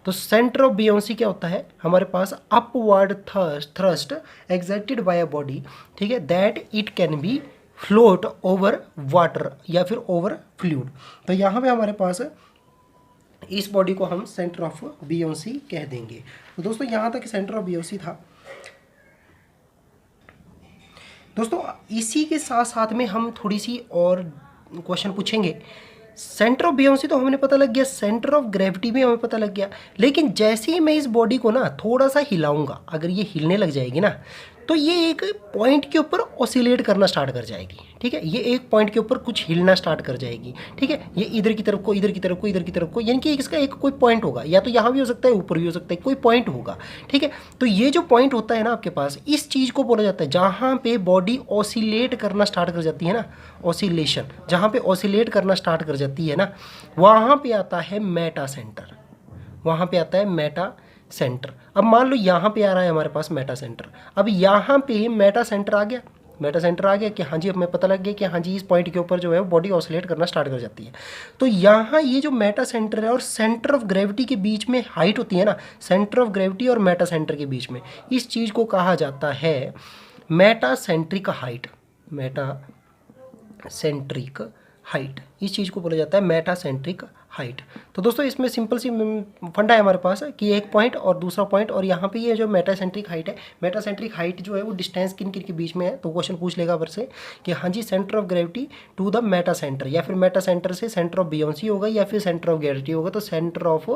तो सेंटर ऑफ बियोंसी क्या होता है, हमारे पास upward thrust exerted by a body, ठीक है, that it can be float over water या फिर ओवर फ्लूइड। तो यहाँ पे हमारे पास इस बॉडी को हम सेंटर ऑफ बियोंसी कह देंगे। तो दोस्तों यहाँ तक सेंटर ऑफ बियोंसी था। दोस्तों इसी के साथ साथ में हम थोड़ी सी और क्वेश्चन पूछेंगे। सेंटर ऑफ बियोंसी तो हमें पता लग गया, सेंटर ऑफ ग्रेविटी भी हमें पता लग गया, लेकिन जैसे ही मैं इस बॉडी को ना थोड़ा सा हिलाऊंगा, अगर ये हिलने लग जाएगी ना तो ये एक पॉइंट के ऊपर ऑसिलेट करना स्टार्ट कर जाएगी, ठीक है, ये एक पॉइंट के ऊपर कुछ हिलना स्टार्ट कर जाएगी, ठीक है। ये इधर की तरफ को, इधर की तरफ को, इधर की तरफ को, यानी कि इसका एक कोई पॉइंट होगा, या तो यहाँ भी हो सकता है, ऊपर भी हो सकता है, कोई पॉइंट होगा, ठीक है। तो ये जो पॉइंट होता है ना आपके पास, इस चीज़ को बोला जाता है जहाँ पे बॉडी ऑसिलेट करना स्टार्ट कर जाती है ना, ऑसिलेशन, जहाँ पे ऑसिलेट करना स्टार्ट कर जाती है ना, वहाँ पे आता है मेटा सेंटर, वहाँ पे आता है मेटा सेंटर। अब मान लो यहाँ पे आ रहा है हमारे पास मेटा सेंटर, अब यहाँ पे मेटा सेंटर आ गया, मेटा सेंटर आ गया कि हाँ जी, अब हमें पता लग गया कि हाँ जी इस पॉइंट के ऊपर जो है बॉडी ऑसिलेट करना स्टार्ट कर जाती है। तो यहाँ ये जो मेटा सेंटर है और सेंटर ऑफ ग्रेविटी के बीच में हाइट होती है ना, सेंटर ऑफ ग्रेविटी और मेटा सेंटर के बीच में, इस चीज़ को कहा जाता है Meta centric height, Meta centric height. इस चीज़ को बोला जाता है मेटासेंट्रिक हाइट। तो दोस्तों इसमें सिंपल सी फंडा है हमारे पास कि एक पॉइंट और दूसरा पॉइंट, और यहाँ पे ये जो मेटासेंट्रिक हाइट है, मेटासेंट्रिक हाइट जो है वो डिस्टेंस किन किन के बीच में है। तो क्वेश्चन पूछ लेगा फिर से कि हाँ जी centre of gravity to the metacentre, या फिर मेटा सेंटर से सेंटर ऑफ बियोंसी होगा, या फिर सेंटर ऑफ ग्रेविटी होगा। तो सेंटर ऑफ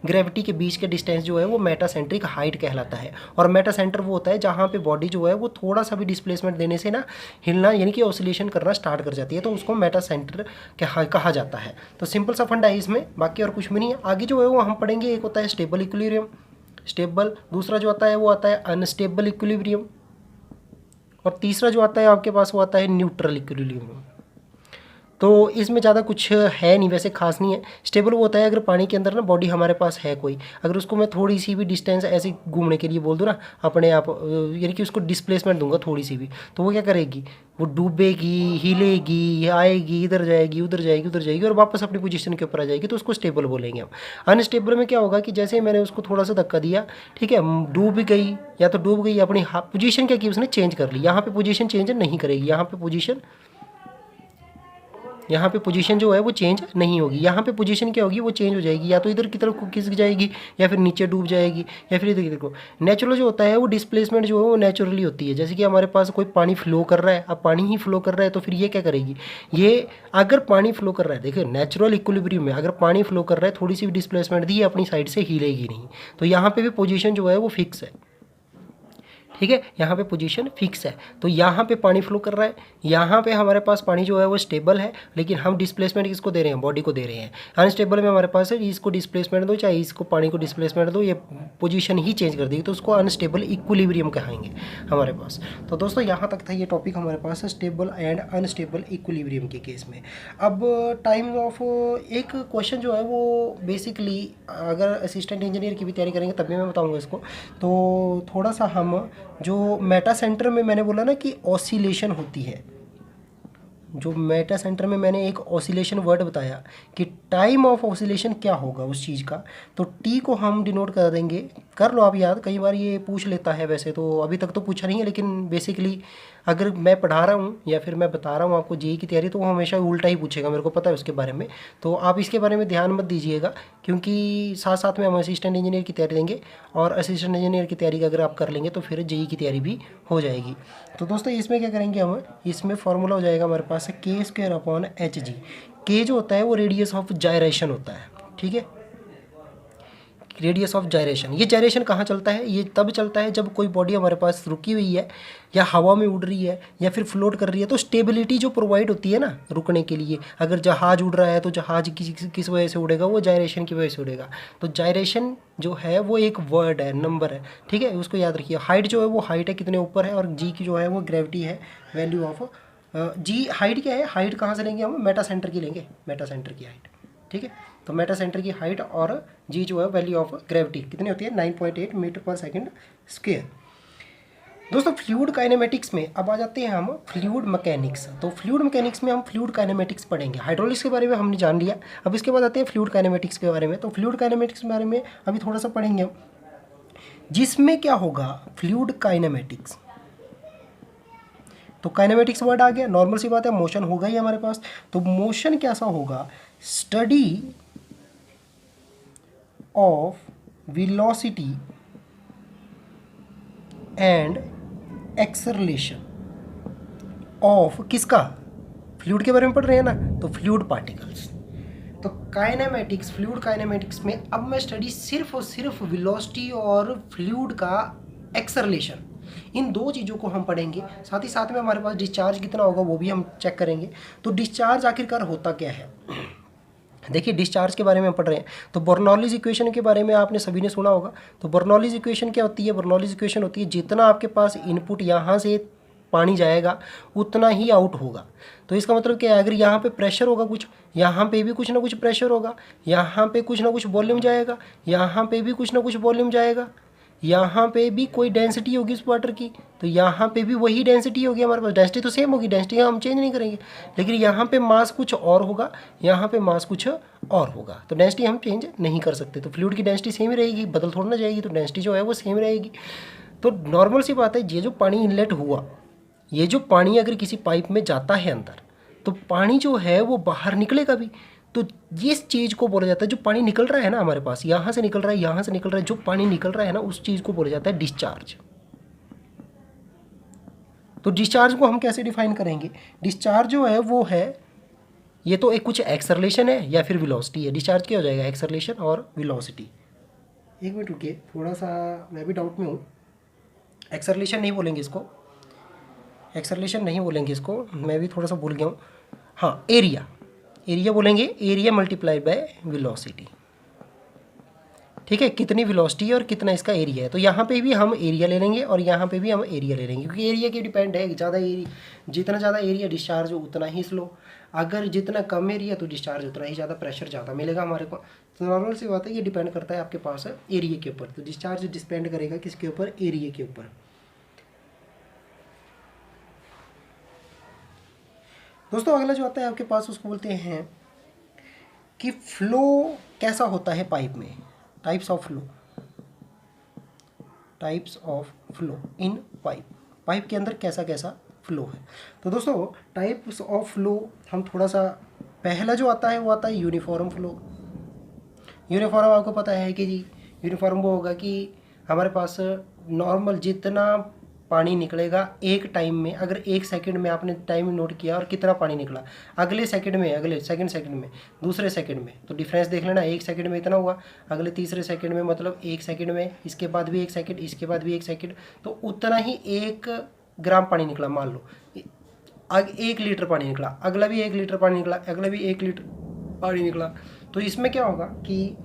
ग्रेविटी के बीच के डिस्टेंस जो है वो मेटासेंट्रिक हाइट कहलाता है। और मेटा सेंटर वो होता है जहाँ पे बॉडी जो है वो थोड़ा सा भी डिस्प्लेसमेंट देने से ना हिलना यानी कि ऑसिलेशन करना स्टार्ट कर जाती है, तो उसको मेटा सेंटर कहा जाता है। तो सिंपल सा फंडा है इसमें, बाकी और कुछ भी नहीं है। आगे जो है वो हम पढ़ेंगे, एक होता है स्टेबल इक्विलिब्रियम, स्टेबल, दूसरा जो आता है वो आता है अनस्टेबल इक्विलिब्रियम, और तीसरा जो आता है आपके पास वो आता है न्यूट्रल इक्विलिब्रियम। तो इसमें ज़्यादा कुछ है नहीं, वैसे खास नहीं है। स्टेबल वो होता है अगर पानी के अंदर ना बॉडी हमारे पास है कोई, अगर उसको मैं थोड़ी सी भी डिस्टेंस ऐसे घूमने के लिए बोल दूँ ना अपने आप, यानी कि उसको डिस्प्लेसमेंट दूंगा थोड़ी सी भी, तो वो क्या करेगी, वो डूबेगी, हिलेगी, आएगी, इधर जाएगी, उधर जाएगी, उधर जाएगी, और वापस अपनी पोजीशन के ऊपर आ जाएगी, तो उसको स्टेबल बोलेंगे हम। अनस्टेबल में क्या होगा कि जैसे मैंने उसको थोड़ा सा धक्का दिया, ठीक है, डूब गई, या तो डूब गई, अपनी पोजीशन क्या की उसने चेंज कर ली, यहाँ पे पोजीशन चेंज नहीं करेगी, यहाँ पे पोजीशन जो है वो चेंज नहीं होगी। यहाँ पे पोजीशन क्या होगी, वो चेंज हो जाएगी, या तो इधर की तरफ खिसक जाएगी, या फिर नीचे डूब जाएगी, या फिर इधर की तरफ। नेचुरल जो होता है वो डिस्प्लेसमेंट जो है वो नेचुरली होती है। जैसे कि हमारे पास कोई पानी फ्लो कर रहा है, अब पानी ही फ्लो कर रहा है, तो फिर ये क्या करेगी, ये अगर पानी फ्लो कर रहा है, देखिए नेचुरल इक्विलिब्रियम में अगर पानी फ्लो कर रहा है, थोड़ी सी भी डिस्प्लेसमेंट दी, अपनी साइड से हिलेगी नहीं। तो यहाँ पे भी पोजीशन जो है वो फिक्स है, ठीक है, यहाँ पे पोजीशन फिक्स है। तो यहाँ पे पानी फ्लो कर रहा है, यहाँ पे हमारे पास पानी जो है वो स्टेबल है, लेकिन हम डिस्प्लेसमेंट किसको दे रहे हैं, बॉडी को दे रहे हैं। अनस्टेबल में हमारे पास है, इसको डिस्प्लेसमेंट दो चाहे इसको पानी को डिस्प्लेसमेंट दो, ये पोजीशन ही चेंज कर देगी, तो उसको अनस्टेबल इक्विलिब्रियम कहेंगे हमारे पास। तो दोस्तों यहाँ तक था ये टॉपिक हमारे पास स्टेबल एंड अनस्टेबल इक्विलिब्रियम के केस में। अब टाइम ऑफ एक क्वेश्चन जो है वो बेसिकली अगर असिस्टेंट इंजीनियर की भी तैयारी करेंगे तभी मैं बताऊँगा इसको। तो थोड़ा सा हम जो मेटा सेंटर में मैंने बोला ना कि ऑसिलेशन होती है, जो मेटा सेंटर में मैंने एक ऑसिलेशन वर्ड बताया कि टाइम ऑफ ऑसिलेशन क्या होगा उस चीज़ का, तो टी को हम डिनोट कर देंगे, कर लो आप याद, कई बार ये पूछ लेता है, वैसे तो अभी तक तो पूछा नहीं है, लेकिन बेसिकली अगर मैं पढ़ा रहा हूँ या फिर मैं बता रहा हूँ आपको जेईई की तैयारी, तो वो हमेशा उल्टा ही पूछेगा, मेरे को पता है उसके बारे में। तो आप इसके बारे में ध्यान मत दीजिएगा, क्योंकि साथ साथ में हम असिस्टेंट इंजीनियर की तैयारी देंगे, और असिस्टेंट इंजीनियर की तैयारी अगर आप कर लेंगे तो फिर जेईई की तैयारी भी हो जाएगी। तो दोस्तों इसमें क्या करेंगे हम, इसमें फॉर्मूला हो जाएगा हमारे पास के स्क्वायर अपॉन एच जी। के जो होता है वो रेडियस ऑफ जायरेशन होता है, ठीक है, रेडियस ऑफ जायरेशन। ये जायरेशन कहाँ चलता है, ये तब चलता है जब कोई बॉडी हमारे पास रुकी हुई है, या हवा में उड़ रही है, या फिर फ्लोट कर रही है, तो स्टेबिलिटी जो प्रोवाइड होती है ना रुकने के लिए, अगर जहाज उड़ रहा है तो जहाज किस वजह से उड़ेगा, वो जायरेशन की वजह से उड़ेगा। तो जायरेशन जो है वो एक वर्ड है, नंबर है, ठीक है, उसको याद रखिए। हाइट जो है वो हाइट है कितने ऊपर है, और जी की जो है वो ग्रेविटी है, वैल्यू ऑफ जी। हाइट क्या है, हाइट कहाँ से लेंगे हम, मेटा सेंटर की लेंगे, मेटा सेंटर की हाइट, ठीक है। तो मेटा सेंटर की हाइट और जी जो है वैल्यू ऑफ ग्रेविटी कितनी होती है, 9.8 मीटर पर सेकंड स्क्वायर। दोस्तों फ्लूइड काइनेमेटिक्स में अब आ जाते हैं हम फ्लूइड मैकेनिक्स। तो फ्लूइड मैकेनिक्स में हम फ्लूइड काइनेमेटिक्स पढ़ेंगे। हाइड्रोलिक्स के बारे में हमने जान लिया, अब इसके बाद आते हैं फ्लूइड काइनेमेटिक्स के बारे में। तो फ्लूइड काइनेमेटिक्स के बारे में अभी थोड़ा सा पढ़ेंगे हम, जिसमें क्या होगा, फ्लूइड काइनेमेटिक्स, तो काइनेमेटिक्स वर्ड आ गया, नॉर्मल सी बात है, मोशन होगा ही हमारे पास। तो मोशन कैसा होगा, study of velocity and acceleration of किसका, फ्लूइड के बारे में पढ़ रहे हैं ना, तो फ्लूइड पार्टिकल्स। तो काइनेमेटिक्स, फ्लूइड काइनेमेटिक्स में अब मैं स्टडी सिर्फ और सिर्फ वेलोसिटी और फ्लूइड का एक्सेलरेशन, इन दो चीज़ों को हम पढ़ेंगे। साथ ही साथ में हमारे पास डिस्चार्ज कितना होगा वो भी हम चेक करेंगे। तो डिस्चार्ज आखिरकार होता क्या है, देखिए डिस्चार्ज के बारे में पढ़ रहे हैं, तो बर्नौलीज इक्वेशन के बारे में आपने सभी ने सुना होगा। तो बर्नौलीज इक्वेशन क्या होती है, बर्नौलीज इक्वेशन होती है जितना आपके पास इनपुट यहाँ से पानी जाएगा उतना ही आउट होगा। तो इसका मतलब क्या है, अगर यहाँ पे प्रेशर होगा कुछ, यहाँ पे भी कुछ ना कुछ प्रेशर होगा, यहाँ पे कुछ ना कुछ वॉल्यूम जाएगा, यहाँ पे भी कुछ ना कुछ वॉल्यूम जाएगा, यहाँ पे भी कोई डेंसिटी होगी उस वाटर की, तो यहाँ पे भी वही डेंसिटी होगी हमारे पास, डेंसिटी तो सेम होगी, डेंसिटी हम चेंज नहीं करेंगे, लेकिन यहाँ पे मास कुछ और होगा, यहाँ पे मास कुछ और होगा, तो डेंसिटी हम चेंज नहीं कर सकते। तो फ्लूइड की डेंसिटी सेम ही रहेगी, बदल थोड़ा ना जाएगी, तो डेंसिटी जो है वो सेम रहेगी। तो नॉर्मल सी बात है, ये जो पानी इनलेट हुआ, ये जो पानी अगर किसी पाइप में जाता है अंदर, तो पानी जो है वो बाहर निकलेगा भी। तो इस चीज़ को बोला जाता है, जो पानी निकल रहा है ना हमारे पास, यहाँ से निकल रहा है, यहाँ से निकल रहा है, जो पानी निकल रहा है ना उस चीज़ को बोला जाता है डिस्चार्ज। तो डिस्चार्ज को हम कैसे डिफाइन करेंगे? डिस्चार्ज जो है वो है, ये तो एक कुछ एक्सेलरेशन है या फिर वेलोसिटी है। डिस्चार्ज क्या हो जाएगा? एक्सेलरेशन और वेलोसिटी। एक मिनट रुकिए, थोड़ा सा मैं भी डाउट में हूँ। एक्सेलरेशन नहीं बोलेंगे इसको, एक्सेलरेशन नहीं बोलेंगे इसको, मैं भी थोड़ा सा भूल गया हूँ। हाँ, एरिया, एरिया बोलेंगे, एरिया मल्टीप्लाइड बाय वेलोसिटी। ठीक है, कितनी वेलोसिटी है और कितना इसका एरिया है। तो यहाँ पे भी हम एरिया ले लेंगे और यहाँ पे भी हम एरिया ले लेंगे, क्योंकि एरिया के डिपेंड है। ज़्यादा एरिया, जितना ज़्यादा एरिया डिस्चार्ज हो उतना ही स्लो, अगर जितना कम एरिया तो डिस्चार्ज उतना ही ज़्यादा, प्रेशर ज़्यादा मिलेगा हमारे को। तो नॉर्मल सी बात है, ये डिपेंड करता है आपके पास एरिया के ऊपर। तो डिस्चार्ज डिपेंड करेगा किसके ऊपर? एरिया के ऊपर। दोस्तों अगला जो आता है आपके पास, उसको बोलते हैं कि फ्लो कैसा होता है पाइप में। Types of flow, types of flow in pipe. Pipe के अंदर कैसा कैसा फ्लो है। तो दोस्तों टाइप्स ऑफ फ्लो हम थोड़ा सा, पहला जो आता है वो आता है यूनिफॉर्म फ्लो। यूनिफॉर्म आपको पता है कि जी, यूनिफॉर्म वो होगा कि हमारे पास नॉर्मल जितना पानी निकलेगा एक टाइम में, अगर एक सेकंड में आपने टाइम नोट किया और कितना पानी निकला, अगले सेकंड में, अगले सेकंड में, दूसरे सेकंड में, तो डिफरेंस देख लेना। एक सेकंड में इतना हुआ, अगले तीसरे सेकंड में मतलब एक सेकंड में, इसके बाद भी एक सेकंड, इसके बाद भी एक सेकंड, तो उतना ही 1 ग्राम पानी निकला। मान लो 1 लीटर पानी निकला, अगला भी 1 लीटर पानी निकला, अगला भी 1 लीटर पानी निकला। तो इसमें क्या होगा कि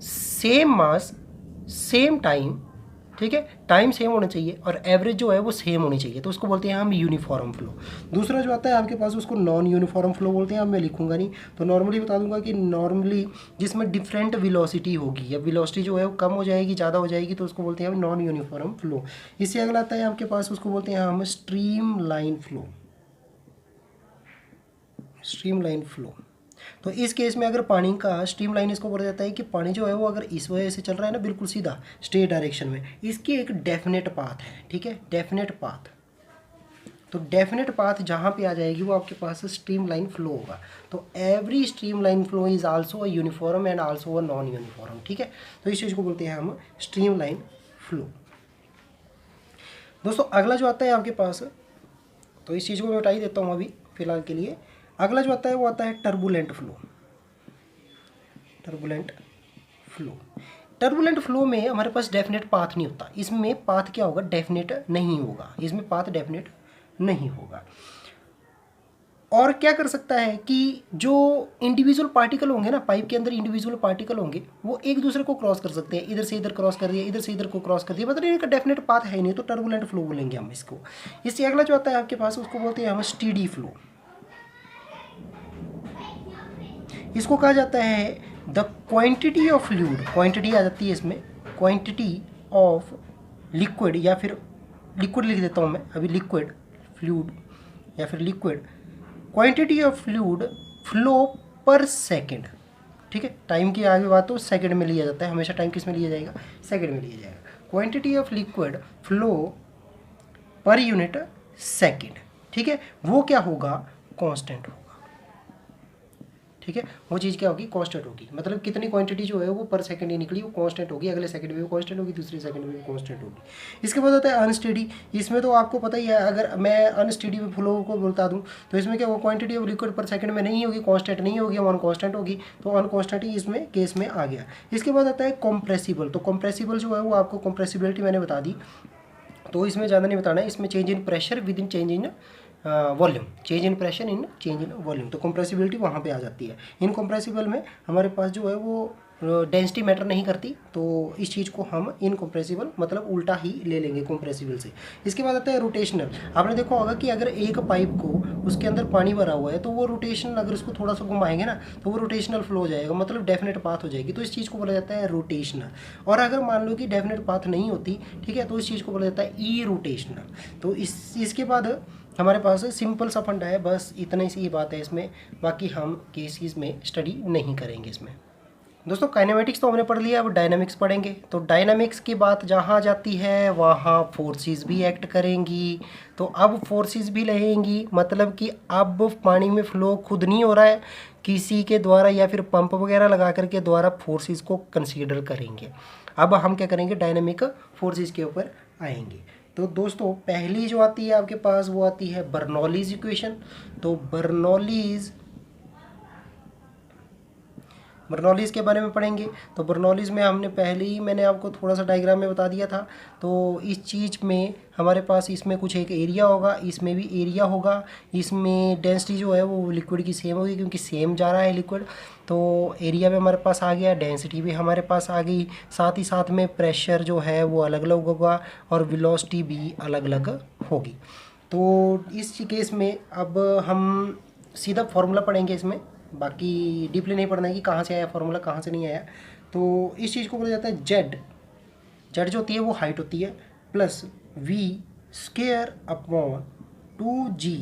सेम मास सेम टाइम, ठीक है, टाइम सेम होना चाहिए और एवरेज जो है वो सेम होनी चाहिए, तो उसको बोलते हैं हम यूनिफॉर्म फ्लो। दूसरा जो आता है आपके पास, उसको नॉन यूनिफॉर्म फ्लो बोलते हैं। अब मैं लिखूंगा नहीं, तो नॉर्मली बता दूंगा कि नॉर्मली जिसमें डिफरेंट वेलोसिटी होगी या वेलोसिटी जो है वो कम हो जाएगी, ज़्यादा हो जाएगी, तो उसको बोलते हैं हम नॉन यूनिफॉर्म फ्लो। इससे अगला आता है आपके पास, उसको बोलते हैं हम stream line flow. Stream line flow, तो इस केस में अगर पानी का स्ट्रीम लाइन, इसको बोला जाता है कि पानी जो है वो अगर इस वजह से चल रहा है ना बिल्कुल सीधा स्ट्रेट डायरेक्शन में, इसकी एक डेफिनेट पाथ है। ठीक है, डेफिनेट पाथ। तो डेफिनेट पाथ जहाँ पे आ जाएगी वो आपके पास स्ट्रीम लाइन फ्लो होगा। तो every stream line flow is also a uniform and also a non uniform. ठीक है, तो इस चीज़ को बोलते हैं हम स्ट्रीम लाइन फ्लो। दोस्तों अगला जो आता है आपके पास, तो इस चीज़ को मैं बता ही देता हूँ अभी फिलहाल के लिए। अगला जो आता है वो आता है turbulent flow. Turbulent flow, turbulent flow में हमारे पास डेफिनेट पाथ नहीं होता। इसमें पाथ क्या होगा? डेफिनेट नहीं होगा। इसमें पाथ डेफिनेट नहीं होगा। और क्या कर सकता है कि जो इंडिविजुअल पार्टिकल होंगे ना पाइप के अंदर, इंडिविजुअल पार्टिकल होंगे वो एक दूसरे को क्रॉस कर सकते हैं। इधर से इधर क्रॉस कर दिया, इधर से इधर को क्रॉस कर दिया, मतलब इनका डेफिनेट पाथ है ही नहीं, तो टर्बुलेंट फ्लो बोलेंगे हम इसको। इससे अगला जो आता है आपके पास, उसको बोलते हैं हम स्टीडी फ्लो। इसको कहा जाता है the quantity of fluid, quantity आ जाती है इसमें, क्वांटिटी ऑफ लिक्विड, या फिर लिक्विड लिख देता हूँ मैं अभी, लिक्विड फ्लूइड या फिर liquid, quantity of fluid flow पर सेकंड। ठीक है, टाइम की आगे बात तो सेकंड में लिया जाता है हमेशा। टाइम किस में लिया जाएगा? सेकंड में लिया जाएगा। Quantity of liquid flow per unit second. ठीक है, वो क्या होगा? कांस्टेंट होगा। ठीक है, वो चीज़ क्या होगी? कांस्टेंट होगी। मतलब कितनी क्वांटिटी जो है वो पर सेकंड ही निकली, वो कांस्टेंट होगी। अगले सेकंड में भी कांस्टेंट होगी, दूसरे सेकंड में भी कांस्टेंट होगी। इसके बाद आता है अनस्टेडी। इसमें तो आपको पता ही है, अगर मैं अनस्टेडी फ्लो को बता दूं तो इसमें क्या होगा? क्वांटिटी ऑफ लिक्विड पर सेकंड में नहीं होगी, कांस्टेंट नहीं होगी, अनकांस्टेंट होगी। तो अनकांस्टेंट ही इसमें केस में आ गया। इसके बाद आता है कंप्रेसिबल। तो कंप्रेसिबल जो है वो आपको, कंप्रेसिबिलिटी मैंने बता दी, तो इसमें ज़्यादा नहीं बताना है। इसमें change in pressure with in change in volume, change in pressure in change in volume, तो कंप्रेसिबिलिटी वहाँ पे आ जाती है। इन कंप्रेसिबल में हमारे पास जो है वो डेंसिटी मैटर नहीं करती, तो इस चीज़ को हम इनकम्प्रेसिबल मतलब उल्टा ही ले लेंगे कंप्रेसिबल से। इसके बाद आता है रोटेशनल। आपने देखा होगा कि अगर एक पाइप को उसके अंदर पानी भरा हुआ है तो वो रोटेशन, अगर उसको थोड़ा सा घुमाएंगे ना तो वो रोटेशनल फ्लो हो जाएगा, मतलब डेफिनेट पाथ हो जाएगी। तो इस चीज़ को बोला जाता है रोटेशनल। और अगर मान लो कि डेफिनेट पाथ नहीं होती, ठीक है, तो इस चीज़ को बोला जाता है ई रोटेशनल। तो इसके बाद हमारे पास सिंपल सा फंडा है, बस इतना ही सी बात है इसमें, बाकी हम केसेस में स्टडी नहीं करेंगे इसमें। दोस्तों काइनेमेटिक्स तो हमने पढ़ लिया, अब डायनामिक्स पढ़ेंगे। तो डायनामिक्स की बात जहाँ जाती है वहाँ फोर्सेस भी एक्ट करेंगी। तो अब फोर्सेस भी रहेंगी, मतलब कि अब पानी में फ्लो खुद नहीं हो रहा है, किसी के द्वारा या फिर पंप वगैरह लगा करके द्वारा फोर्सेस को कंसीडर करेंगे। अब हम क्या करेंगे, डायनामिक फोर्सेस के ऊपर आएंगे। तो दोस्तों पहली जो आती है आपके पास वो आती है बर्नौलीज इक्वेशन। तो बर्नौलीज के बारे में पढ़ेंगे। तो बर्नौलीज में हमने पहले ही मैंने आपको थोड़ा सा डायग्राम में बता दिया था। तो इस चीज़ में हमारे पास इसमें कुछ एक एरिया होगा, इसमें भी एरिया होगा, इसमें डेंसिटी जो है वो लिक्विड की सेम होगी क्योंकि सेम जा रहा है लिक्विड। तो एरिया भी हमारे पास आ गया, डेंसिटी भी हमारे पास आ गई, साथ ही साथ में प्रेशर जो है वो अलग अलग होगा और वेलोसिटी भी अलग अलग होगी। तो इस केस में अब हम सीधा फॉर्मूला पढ़ेंगे इसमें, बाकी डीपली नहीं पढ़ना है कि कहाँ से आया फार्मूला, कहाँ से नहीं आया। तो इस चीज़ को बोला जाता है जेड। जेड जो होती है वो हाइट होती है plus V square upon 2g,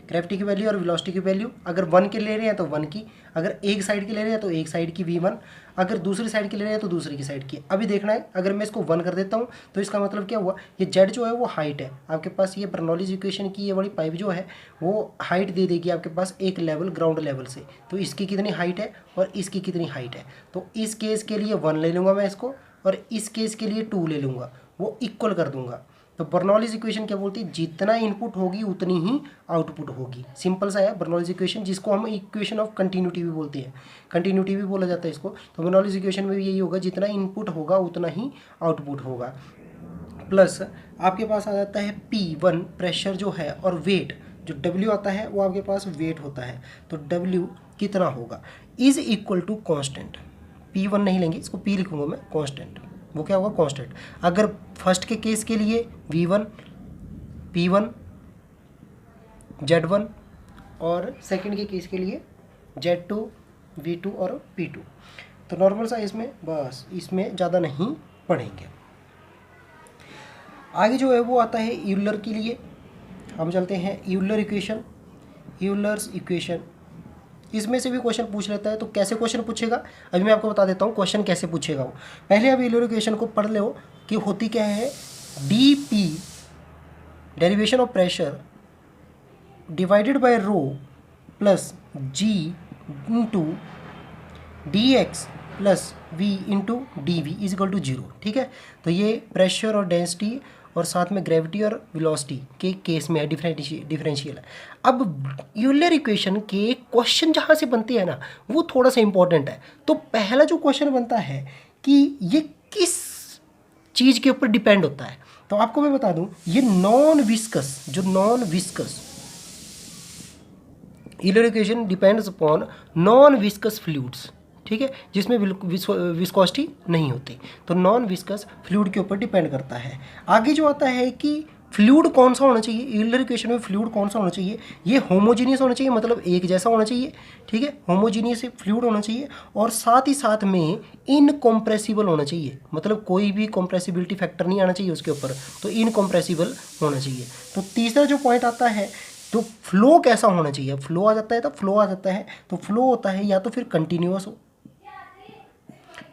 gravity की वैल्यू और वेलोसिटी की वैल्यू। अगर 1 के ले रहे हैं तो 1 की, अगर एक साइड की ले रहे हैं तो एक साइड की v1, अगर दूसरी साइड की ले रहे हैं तो दूसरी की साइड की। अभी देखना है, अगर मैं इसको 1 कर देता हूँ तो इसका मतलब क्या हुआ, ये जेड जो है वो हाइट है आपके पास। ये बर्नौलीज इक्वेशन की ये वाली पाइप जो है वो हाइट दे देगी आपके पास एक लेवल ग्राउंड लेवल से। तो इसकी कितनी हाइट है और इसकी कितनी हाइट है। तो इस केस के लिए 1 ले लूँगा मैं इसको, और इस केस के लिए 2 ले लूँगा, वो इक्वल कर दूंगा। तो बर्नौलीज इक्वेशन क्या बोलती है, जितना इनपुट होगी उतनी ही आउटपुट होगी। सिंपल सा है बर्नौलीज इक्वेशन, जिसको हम इक्वेशन ऑफ कंटिन्यूटी भी बोलते हैं, कंटिन्यूटी भी बोला जाता है इसको। तो बर्नौलीज इक्वेशन में भी यही होगा, जितना इनपुट होगा उतना ही आउटपुट होगा। प्लस आपके पास आ जाता है P1 प्रेशर जो है, और वेट जो W आता है वो आपके पास वेट होता है। तो W कितना होगा is equal to constant. P1 नहीं लेंगे, इसको P लिखूंगा मैं, कॉन्स्टेंट। वो क्या होगा, कांस्टेंट। अगर फर्स्ट के केस के लिए v1 p1 z1, और सेकंड के केस के लिए z2 v2 और p2। तो नॉर्मल सा इसमें, बस इसमें ज़्यादा नहीं पढ़ेंगे। आगे जो है वो आता है यूलर के लिए। हम चलते हैं यूलर इक्वेशन, यूलर्स इक्वेशन। इसमें से भी क्वेश्चन पूछ लेता है। तो कैसे क्वेश्चन पूछेगा अभी मैं आपको बता देता हूँ, क्वेश्चन कैसे पूछेगा वो। पहले अब यूलर इक्वेशन को पढ़ लो कि होती क्या है, D P derivation of pressure divided by rho plus G into D X plus V into D V is equal to 0। ठीक है, तो ये प्रेशर और डेंसिटी और साथ में ग्रेविटी और वेलोसिटी के केस में है, डिफरेंशियल है। अब यूलर इक्वेशन के क्वेश्चन जहाँ से बनते हैं ना वो थोड़ा सा इंपॉर्टेंट है। तो पहला जो क्वेश्चन बनता है कि ये किस चीज़ के ऊपर डिपेंड होता है। तो आपको मैं बता दूं, ये नॉन विस्कस, जो non viscous Euler equation depends upon non viscous fluids. ठीक है, जिसमें विस्कोसिटी नहीं होती। तो नॉन विस्कस फ्लूइड के ऊपर डिपेंड करता है। आगे जो आता है कि फ्लूइड कौन सा होना चाहिए, यूलर इक्वेशन में फ्लूइड कौन सा होना चाहिए, ये होमोजीनियस होना चाहिए, मतलब एक जैसा होना चाहिए। ठीक है, होमोजीनियस फ्लूइड होना चाहिए, और साथ ही साथ में इनकम्प्रेसिबल होना चाहिए, मतलब कोई भी कॉम्प्रेसिबिलिटी फैक्टर नहीं आना चाहिए उसके ऊपर, तो इनकम्प्रेसिबल होना चाहिए। तो तीसरा जो पॉइंट आता है, तो फ्लो कैसा होना चाहिए। फ्लो आ जाता है, तो फ्लो आ जाता है, तो फ्लो होता है या तो फिर कंटिन्यूअस हो,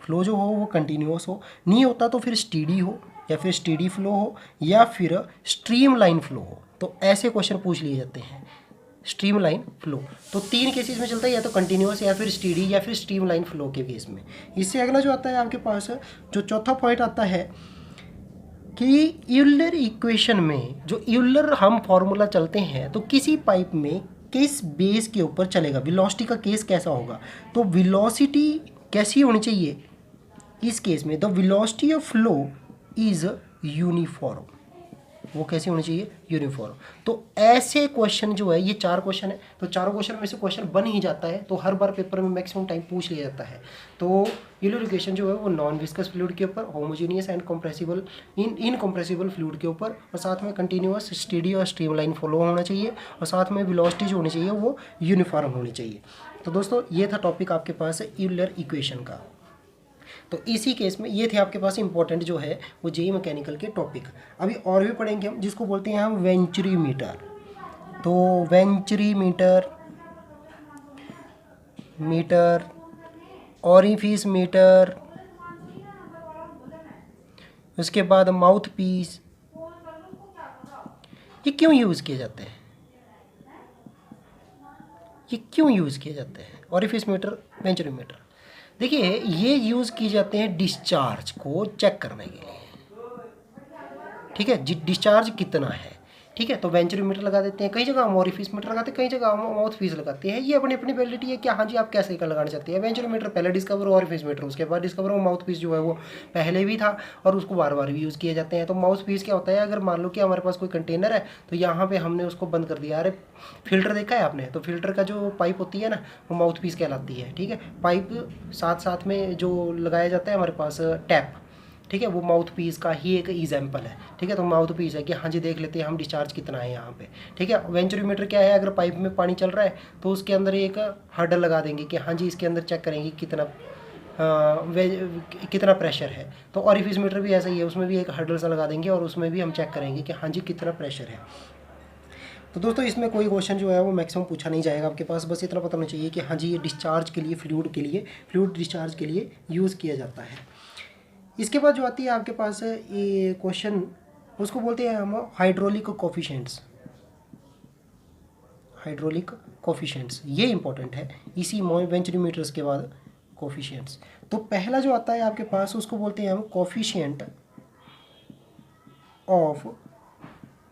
फ्लो जो हो वो कंटिन्यूअस हो, नहीं होता तो फिर स्टीडी हो, या फिर स्टीडी फ्लो हो, या फिर स्ट्रीम लाइन फ्लो हो। तो ऐसे क्वेश्चन पूछ लिए जाते हैं, स्ट्रीम लाइन फ्लो। तो 3 केसेस में चलता है, या तो कंटिन्यूअस या फिर स्टीडी या फिर स्ट्रीम लाइन फ्लो के केस में। इससे अगला जो आता है आपके पास, जो चौथा पॉइंट आता है कि यूलर इक्वेशन में जो यूलर हम फॉर्मूला चलते हैं, तो किसी पाइप में किस बेस के ऊपर चलेगा, वेलोसिटी का केस कैसा होगा। तो वेलोसिटी कैसी होनी चाहिए इस केस में, the velocity of flow is uniform. वो कैसे होनी चाहिए, यूनिफॉर्म। तो ऐसे क्वेश्चन जो है, ये 4 क्वेश्चन है, तो चारों क्वेश्चन में से क्वेश्चन बन ही जाता है। तो हर बार पेपर में मैक्सिमम टाइम पूछ लिया जाता है। तो यूलर इक्वेशन जो है वो नॉन विस्कस फ्लूइड के ऊपर, homogeneous and compressible incompressible fluid के ऊपर, और साथ में कंटिन्यूअस स्टेडी और स्ट्रीमलाइन फ्लो होना चाहिए, और साथ में वेलोसिटी जो होनी चाहिए वो यूनिफॉर्म होनी चाहिए। तो दोस्तों ये था टॉपिक आपके पास यूलर इक्वेशन का। तो इसी केस में ये थे आपके पास इंपॉर्टेंट जो है वो जेई मैकेनिकल के टॉपिक। अभी और भी पढ़ेंगे हम, जिसको बोलते हैं हम वेंचुरी मीटर। तो वेंचुरी मीटर ऑरिफिस मीटर, उसके बाद माउथ पीस। ये क्यों यूज़ किए जाते हैं? ये क्यों यूज़ किए जाते हैं ऑरिफिस मीटर, वेंचुरीमीटर? देखिए, ये यूज़ किए जाते हैं डिस्चार्ज को चेक करने के लिए, ठीक है, डिस्चार्ज कितना है, ठीक है। तो वेंचुरीमीटर लगा देते हैं, कई जगह हम ऑरिफिस मीटर लगाते हैं, कई जगह हम माउथ पीस लगाते हैं। ये अपनी अपनी वैलिडिटी है कि हाँ जी आप कैसे का लगाना चाहते हैं। वेंचुरीमीटर पहले डिस्कवर हुआ, ऑरिफिस मीटर उसके बाद डिस्कवर हुआ। माउथ पीस जो है वो पहले भी था और उसको बार बार भी यूज़ किए जाते हैं। तो माउथ पीस क्या होता है, अगर मान लो कि हमारे पास कोई कंटेनर है तो यहाँ पर हमने उसको बंद कर दिया। अरे फिल्टर देखा है आपने, तो फिल्टर का जो पाइप होती है ना, वो माउथ पीस कहलाती है, ठीक है। पाइप साथ साथ में जो लगाया जाता है हमारे पास टैप, ठीक है, वो माउथ पीस का ही एक एग्जाम्पल है, ठीक है। तो माउथ पीस है कि हाँ जी देख लेते हैं हम डिस्चार्ज कितना है यहाँ पे, ठीक है। वेंचुरीमीटर क्या है, अगर पाइप में पानी चल रहा है तो उसके अंदर एक हर्डल लगा देंगे कि हाँ जी इसके अंदर चेक करेंगे कितना कितना प्रेशर है। तो ऑरिफिस मीटर भी ऐसा ही है, उसमें भी एक हर्डल सा लगा देंगे और उसमें भी हम चेक करेंगे कि हाँ जी कितना प्रेशर है। तो दोस्तों इसमें कोई क्वेश्चन जो है वो मैक्सिमम पूछा नहीं जाएगा आपके पास, बस इतना पता होना चाहिए कि हाँ जी ये डिस्चार्ज के लिए, फ्लूइड डिस्चार्ज के लिए यूज़ किया जाता है। इसके बाद जो आती है आपके पास ये क्वेश्चन, उसको बोलते हैं हम हाइड्रोलिक कोफिशिएंट्स। हाइड्रोलिक कोफिशिएंट्स ये इंपॉर्टेंट है, इसी वेंचुरीमीटर्स के बाद कोफिशिएंट्स। तो पहला जो आता है आपके पास उसको बोलते हैं हम coefficient of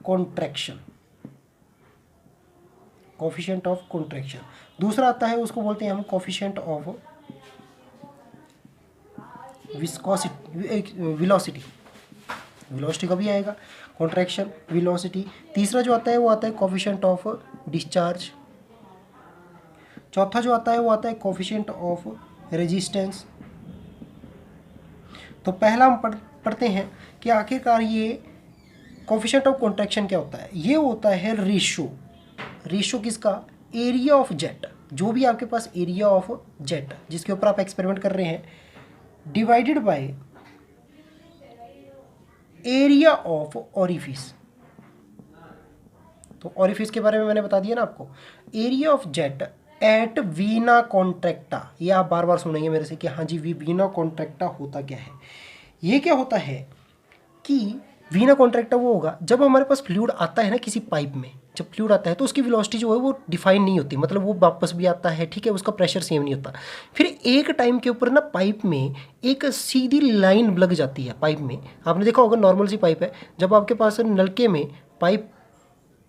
contraction, coefficient of contraction. दूसरा आता है उसको बोलते हैं हम कोफिशिएंट ऑफ वेलोसिटी, वेलोसिटी का भी आएगा, कॉन्ट्रैक्शन, वेलोसिटी। तीसरा जो आता है वो आता है कोफिशिएंट ऑफ डिस्चार्ज। चौथा जो आता है वो आता है कोफिशिएंट ऑफ रेजिस्टेंस। तो पहला हम पढ़ते हैं कि आखिरकार ये कोफिशिएंट ऑफ कॉन्ट्रैक्शन क्या होता है। ये होता है रेशो किसका, एरिया ऑफ जेट, जो भी आपके पास एरिया ऑफ जेट जिसके ऊपर आप एक्सपेरिमेंट कर रहे हैं, divided by area of orifice. तो ऑरिफिस के बारे में मैंने बता दिया ना आपको, area of jet at vena contracta. ये आप बार बार सुनेंगे मेरे से कि हाँ जी वीना कॉन्ट्रैक्टा होता क्या है। ये क्या होता है कि वीना कॉन्ट्रैक्टा वो होगा जब हमारे पास फ्लूइड आता है ना किसी पाइप में, जब फ्लूइड आता है तो उसकी वेलोसिटी जो है वो डिफाइन नहीं होती, मतलब वो वापस भी आता है, ठीक है, उसका प्रेशर सेम नहीं होता। फिर एक टाइम के ऊपर ना पाइप में एक सीधी लाइन लग जाती है। पाइप में आपने देखा होगा, नॉर्मल सी पाइप है, जब आपके पास नलके में पाइप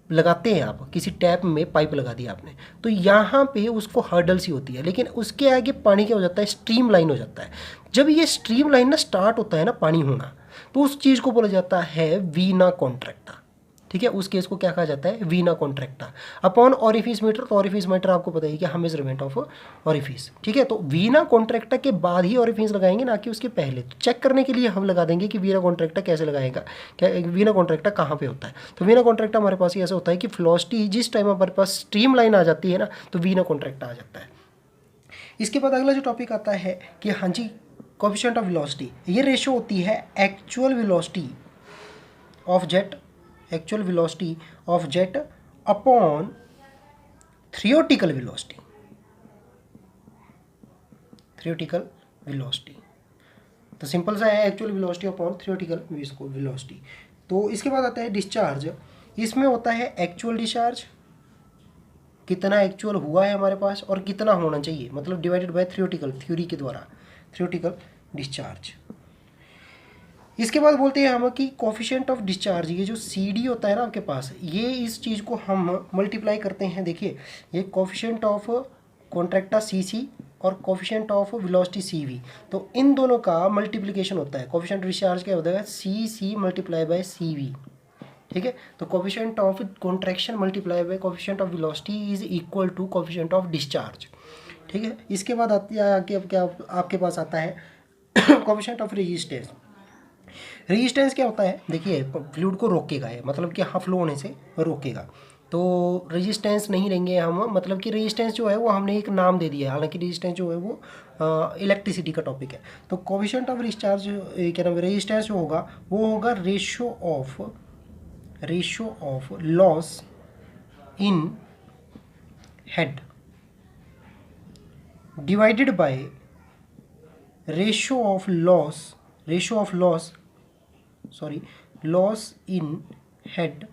लगाते हैं, आप किसी टैप में पाइप लगा दिया आपने, तो यहाँ पे उसको हर्डल सी होती है, लेकिन उसके आगे पानी क्या हो जाता है, स्ट्रीम लाइन हो जाता है। जब ये स्ट्रीम लाइन ना स्टार्ट होता है ना पानी होना, तो उस चीज़ को बोला जाता है वीना कॉन्ट्रैक्टा, ठीक है। उस केस को क्या कहा जाता है, vena contracta upon orifice meter. तो ऑरिफिस मीटर आपको पता है कि हम मेजरमेंट ऑफ ऑरिफिस, ठीक है। तो वीना कॉन्ट्रैक्टा के बाद ही ऑरिफिस लगाएंगे, ना कि उसके पहले। तो चेक करने के लिए हम लगा देंगे कि वीना कॉन्ट्रैक्टा कैसे लगाएगा, क्या वीना कॉन्ट्रैक्टा कहाँ पे होता है। तो वीना कॉन्ट्रैक्टा हमारे पास ऐसा होता है कि वेलोसिटी जिस टाइम हमारे पास स्ट्रीम लाइन आ जाती है ना, तो वीना कॉन्ट्रैक्टा आ जाता है। इसके बाद अगला जो टॉपिक आता है कि हाँ जी कोफिशिएंट ऑफ वेलोसिटी, ये रेशो होती है actual velocity of jet, actual velocity of jet upon theoretical velocity, theoretical velocity. तो सिंपल सा है, actual velocity upon theoretical velocity. तो इसके बाद आता है डिस्चार्ज। इसमें होता है एक्चुअल डिस्चार्ज, कितना एक्चुअल हुआ है हमारे पास और कितना होना चाहिए, मतलब डिवाइडेड बाय थियोरेटिकल, थ्योरी के द्वारा, थियोरेटिकल डिस्चार्ज। इसके बाद बोलते हैं हम कि कोफिशिएंट ऑफ डिस्चार्ज, ये जो CD होता है ना आपके पास, ये इस चीज़ को हम मल्टीप्लाई करते हैं। देखिए ये कोफिशिएंट ऑफ कॉन्ट्रैक्टा CC और कोफिशिएंट ऑफ वेलोसिटी CV, तो इन दोनों का मल्टीप्लिकेशन होता है। कोफिशिएंट डिस्चार्ज क्या होता है, CC मल्टीप्लाई बाय CV, ठीक है। तो coefficient of contraction multiply by coefficient of velocity is equal to coefficient of discharge, ठीक है। इसके बाद आती है आगे क्या आपके पास आता है कोफिशिएंट ऑफ रेजिस्टेंस। रेजिस्टेंस क्या होता है, देखिए फ्लूइड को रोकेगा है, मतलब कि हाँ फ्लो होने से रोकेगा। तो रेजिस्टेंस नहीं लेंगे हम, मतलब कि रेजिस्टेंस जो है वो हमने एक नाम दे दिया है, हालांकि रेजिस्टेंस जो है वो इलेक्ट्रिसिटी का टॉपिक है। तो कोफिशिएंट ऑफ डिस्चार्ज क्या नाम, रेजिस्टेंस जो होगा वो होगा ratio of loss in head divided by loss in head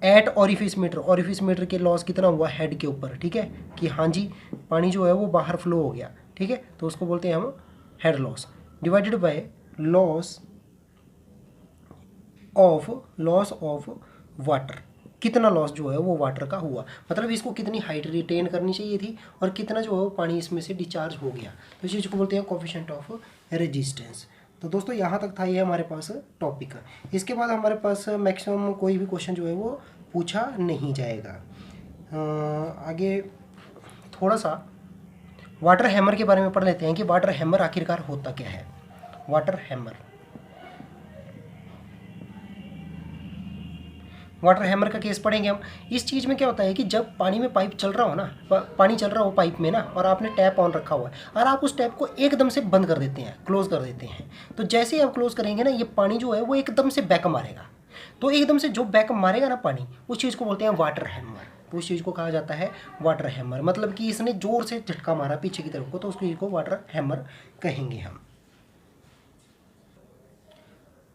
at orifice meter के लॉस कितना हुआ हेड के ऊपर, ठीक है, कि हाँ जी पानी जो है वो बाहर फ्लो हो गया, ठीक है, तो उसको बोलते हैं हम head loss, divided by loss of water, कितना लॉस जो है वो वाटर का हुआ, मतलब इसको कितनी हाइट रिटेन करनी चाहिए थी और कितना जो है वो पानी इसमें से डिस्चार्ज हो गया, तो इस चीज़ को बोलते हैं कोफिशिएंट ऑफ रेजिस्टेंस। तो दोस्तों यहाँ तक था ये हमारे पास टॉपिक। इसके बाद हमारे पास मैक्सिमम कोई भी क्वेश्चन जो है वो पूछा नहीं जाएगा। आगे थोड़ा सा वाटर हैमर के बारे में पढ़ लेते हैं कि वाटर हैमर आखिरकार होता क्या है। वाटर हैमर का केस पढ़ेंगे हम। इस चीज़ में क्या होता है कि जब पानी में पाइप चल रहा हो ना, पानी चल रहा हो पाइप में ना, और आपने टैप ऑन रखा हुआ है और आप उस टैप को एकदम से बंद कर देते हैं, क्लोज कर देते हैं, तो जैसे ही आप क्लोज करेंगे ना, ये पानी जो है वो एकदम से बैक मारेगा। तो एकदम से जो बैक मारेगा ना पानी, उस चीज़ को बोलते हैं वाटर हैमर। तो उस चीज़ को कहा जाता है वाटर हैमर, मतलब कि इसने ज़ोर से झटका मारा पीछे की तरफ को, तो उस चीज़ को वाटर हैमर कहेंगे हम।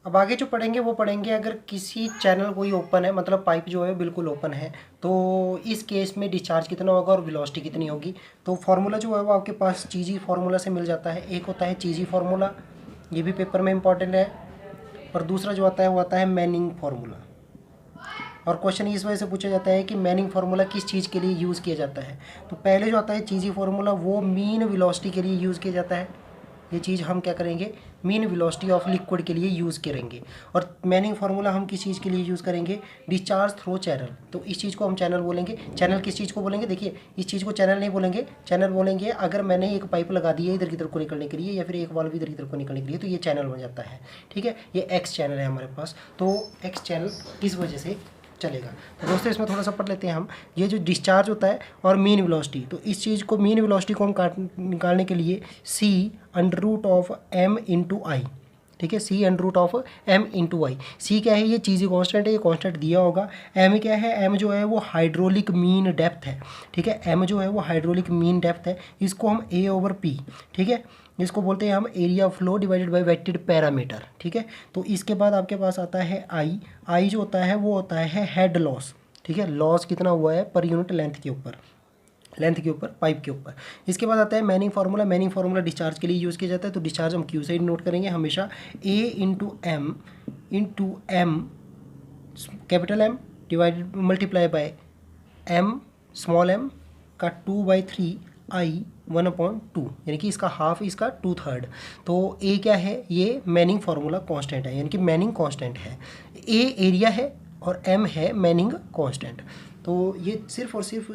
अब आगे जो पढ़ेंगे वो पढ़ेंगे अगर किसी चैनल कोई ओपन है, मतलब पाइप जो है बिल्कुल ओपन है, तो इस केस में डिस्चार्ज कितना होगा और वेलोसिटी कितनी होगी। तो फार्मूला जो है वो आपके पास चीजी फार्मूला से मिल जाता है। एक होता है चीजी फार्मूला, ये भी पेपर में इंपॉर्टेंट है, और दूसरा जो आता है वो आता है मैनिंग फार्मूला। और क्वेश्चन इस वजह से पूछा जाता है कि मैनिंग फार्मूला किस चीज़ के लिए यूज़ किया जाता है। तो पहले जो आता है चीजी फार्मूला वो मीन वेलोसिटी के लिए यूज़ किया जाता है। ये चीज़ हम क्या करेंगे, मीन वेलोसिटी ऑफ लिक्विड के लिए यूज़ करेंगे। और मैनिंग फार्मूला हम किस चीज़ के लिए यूज़ करेंगे, डिस्चार्ज थ्रू चैनल। तो इस चीज़ को हम चैनल बोलेंगे। चैनल किस चीज़ को बोलेंगे, देखिए इस चीज़ को चैनल नहीं बोलेंगे, चैनल बोलेंगे अगर मैंने एक पाइप लगा दी है इधर की तरफ को निकलने के लिए, या फिर एक वाल्व इधर की तरफ को निकलने के लिए, तो ये चैनल बन जाता है, ठीक है। ये एक्स चैनल है हमारे पास, तो एक्स चैनल किस वजह से चलेगा। तो दोस्तों इसमें थोड़ा सा पढ़ लेते हैं हम, ये जो डिस्चार्ज होता है और मीन वेलोसिटी, तो इस चीज़ को मीन वेलोसिटी को हम निकालने के लिए C under root of M into I, ठीक है, C under root of M into I. C क्या है, ये चीज़ कांस्टेंट है, ये कांस्टेंट दिया होगा। एम क्या है, एम जो है वो हाइड्रोलिक मीन डेप्थ है, ठीक है, एम जो है वो हाइड्रोलिक मीन डेप्थ है। इसको हम ए ओवर पी, ठीक है, इसको बोलते हैं हम area flow divided by wetted parameter, ठीक है। तो इसके बाद आपके पास आता है आई। आई जो होता है वो होता है हेड लॉस, ठीक है, लॉस कितना हुआ है पर यूनिट लेंथ के ऊपर, पाइप के ऊपर। इसके बाद आता है Manning formula. Manning formula discharge के लिए यूज़ किया जाता है, तो डिस्चार्ज हम क्यू साइड नोट करेंगे हमेशा, A into M capital M divided multiply by M small M का 2/3 आई 1/2, यानी कि इसका हाफ, इसका 2/3। तो ए क्या है, ये मैनिंग फार्मूला कांस्टेंट है, यानी कि मैनिंग कांस्टेंट है। ए एरिया है और एम है मैनिंग कांस्टेंट। तो ये सिर्फ और सिर्फ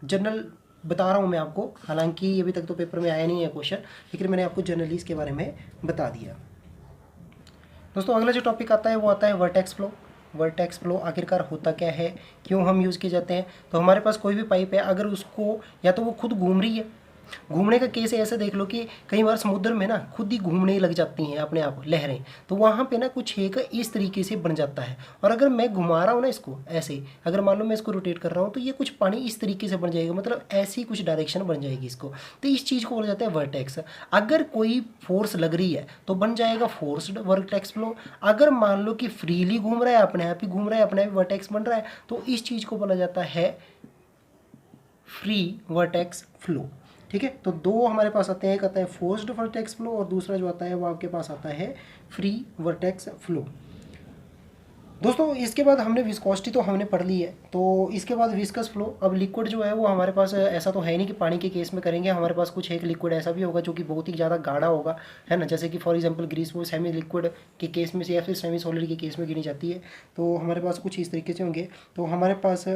जनरल बता रहा हूँ मैं आपको, हालांकि अभी तक तो पेपर में आया नहीं है क्वेश्चन, लेकिन मैंने आपको जनरली इसके बारे में बता दिया। दोस्तों अगला जो टॉपिक आता है वो आता है वर्टेक्स फ्लो। वर्टेक्स फ्लो आखिरकार होता क्या है, क्यों हम यूज़ किए जाते हैं। तो हमारे पास कोई भी पाइप है, अगर उसको या तो वो खुद घूम रही है, घूमने का केस ऐसे देख लो कि कई बार समुद्र में ना खुद ही घूमने लग जाती हैं अपने आप लहरें, तो वहाँ पे ना कुछ एक इस तरीके से बन जाता है। और अगर मैं घुमा रहा हूँ ना इसको ऐसे, अगर मान लो मैं इसको रोटेट कर रहा हूँ, तो ये कुछ पानी इस तरीके से बन जाएगा, मतलब ऐसी कुछ डायरेक्शन बन जाएगी इसको, तो इस चीज़ को बोला जाता है वर्टेक्स। अगर कोई फोर्स लग रही है तो बन जाएगा फोर्स्ड वर्टेक्स फ्लो। अगर मान लो कि फ्रीली घूम रहा है, अपने आप ही घूम रहा है, अपने आप वर्टेक्स बन रहा है, तो इस चीज़ को बोला जाता है फ्री वर्टेक्स फ्लो, ठीक है। तो दो हमारे पास आते हैं, एक आता है फोर्स्ड वर्टेक्स फ्लो और दूसरा जो आता है वो आपके पास आता है फ्री वर्टेक्स फ्लो। दोस्तों इसके बाद हमने विस्कोसिटी तो हमने पढ़ ली है, तो इसके बाद विस्कस फ्लो। अब लिक्विड जो है वो हमारे पास ऐसा तो है नहीं कि पानी के केस में करेंगे, हमारे पास कुछ एक लिक्विड ऐसा भी होगा जो कि बहुत ही ज़्यादा गाढ़ा होगा, है ना, जैसे कि फॉर एग्जांपल ग्रीस, वो सेमी लिक्विड के केस में से या फिर सेमी सॉलिड के केस में गिनी जाती है। तो हमारे पास कुछ इस तरीके से होंगे। तो हमारे पास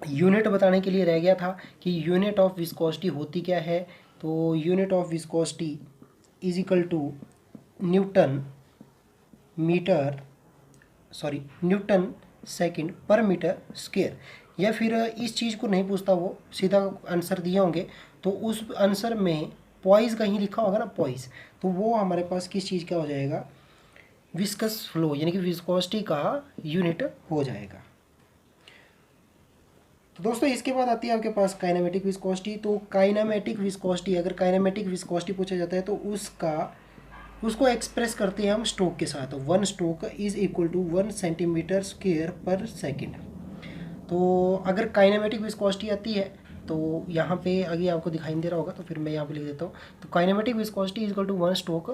यूनिट बताने के लिए रह गया था कि यूनिट ऑफ विस्कोसिटी होती क्या है। तो unit of viscosity is equal to newton second per metre square. या फिर इस चीज़ को नहीं पूछता, वो सीधा आंसर दिए होंगे, तो उस आंसर में पॉइस कहीं लिखा होगा ना, पॉइस, तो वो हमारे पास किस चीज़ का हो जाएगा, विस्कस फ्लो, यानी कि विस्कोसिटी का यूनिट हो जाएगा। तो दोस्तों इसके बाद आती है आपके पास काइनेमेटिक विस्कोसिटी। तो काइनेमेटिक विस्कोसिटी, अगर काइनेमेटिक विस्कोसिटी पूछा जाता है तो उसको एक्सप्रेस करते हैं हम स्ट्रोक के साथ। 1 stroke is equal to 1 centimetre square per second. तो अगर काइनेमेटिक विस्कोसिटी आती है तो यहाँ पे आगे आपको दिखाई नहीं दे रहा होगा, तो फिर मैं यहाँ पे लिख देता हूँ। तो kinematic viscosity is equal to 1 stroke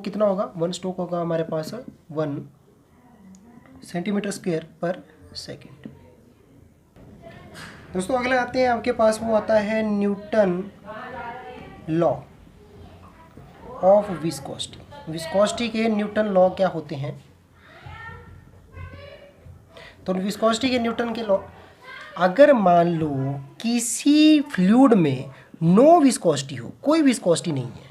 कितना होगा? 1 स्ट्रोक होगा हमारे पास 1 सेंटीमीटर स्क्वायर पर सेकेंड। दोस्तों अगले आते हैं आपके पास, वो आता है Newton law of viscosity. Viscosity के न्यूटन लॉ क्या होते हैं? तो विस्कोसिटी के न्यूटन के लॉ, अगर मान लो किसी फ्लूइड में नो विस्कोसिटी हो, कोई विस्कोसिटी नहीं है,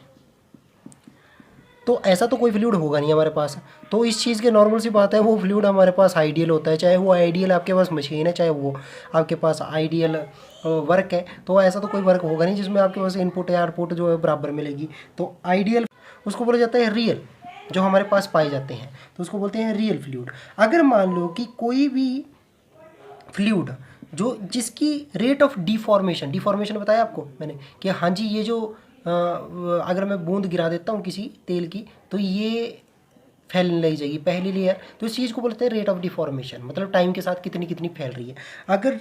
तो ऐसा तो कोई फ्लूइड होगा नहीं हमारे पास। तो इस चीज़ के नॉर्मल सी बात है, वो फ्लूइड हमारे पास आइडियल होता है, चाहे वो आइडियल आपके पास मशीन है, चाहे वो आपके पास आइडियल वर्क है। तो ऐसा तो कोई वर्क होगा नहीं जिसमें आपके पास इनपुट या आउटपुट जो है बराबर मिलेगी। तो आइडियल उसको बोला जाता है रियल, जो हमारे पास पाए जाते हैं, तो उसको बोलते हैं रियल फ्लूइड। अगर मान लो कि कोई भी फ्लूइड जिसकी रेट ऑफ डिफॉर्मेशन बताया आपको मैंने कि हाँ जी, ये जो अगर मैं बूंद गिरा देता हूँ किसी तेल की तो ये फैलने लग जाएगी पहली लेयर, तो इस चीज़ को बोलते हैं रेट ऑफ डिफॉर्मेशन, मतलब टाइम के साथ कितनी कितनी फैल रही है। अगर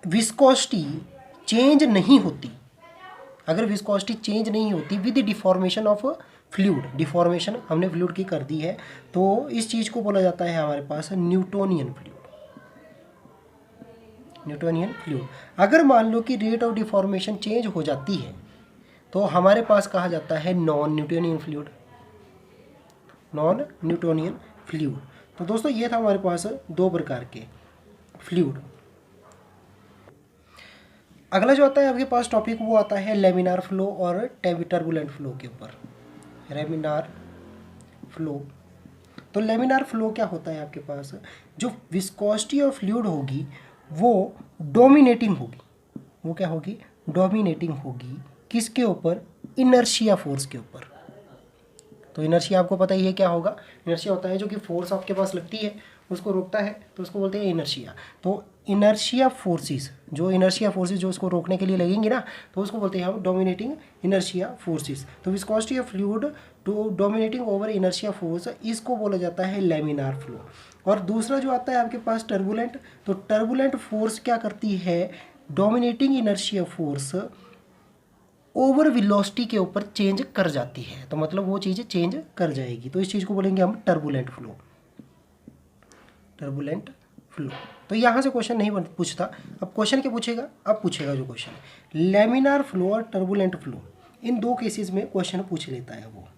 विस्कोसिटी चेंज नहीं होती, with deformation of fluid, deformation हमने फ्लूइड की कर दी है, तो इस चीज़ को बोला जाता है हमारे पास न्यूटोनियन फ्लूइड। अगर मान लो कि रेट ऑफ डिफॉर्मेशन चेंज हो जाती है तो हमारे पास कहा जाता है नॉन न्यूटोनियन फ्लूइड। तो दोस्तों ये था हमारे पास 2 प्रकार के फ्लूइड। अगला जो आता है आपके पास टॉपिक, वो आता है लेमिनार फ्लो और टर्बुलेंट फ्लो के ऊपर। लेमिनार फ्लो, तो लेमिनार फ्लो क्या होता है आपके पास? जो विस्कोसिटी ऑफ फ्लूइड होगी वो डोमिनेटिंग होगी। वो क्या होगी? डोमिनेटिंग होगी। किसके ऊपर? इनर्शिया फोर्स के ऊपर। तो इनर्शिया आपको पता ही है क्या होगा? इनर्शिया होता है जो कि फोर्स आपके पास लगती है उसको रोकता है, तो उसको बोलते हैं इनर्शिया। तो इनर्शिया फोर्सेस जो उसको रोकने के लिए लगेंगी ना, तो उसको बोलते हैं हम डोमिनेटिंग इनर्शिया फोर्सेस। तो viscosity of fluid to dominating over inertia force, इसको बोला जाता है लेमिनार फ्लो। और दूसरा जो आता है आपके पास टर्बुलेंट, तो टर्बुलेंट फोर्स क्या करती है? Dominating inertia force over velocity के ऊपर चेंज कर जाती है, तो मतलब वो चीज़ चेंज कर जाएगी, तो इस चीज़ को बोलेंगे हम टर्बुलेंट फ्लो। तो यहाँ से क्वेश्चन नहीं पूछता, अब क्वेश्चन क्या पूछेगा? अब पूछेगा जो क्वेश्चन लेमिनार फ्लो और टर्बुलेंट फ्लो, इन 2 केसेस में क्वेश्चन पूछ लेता है वो।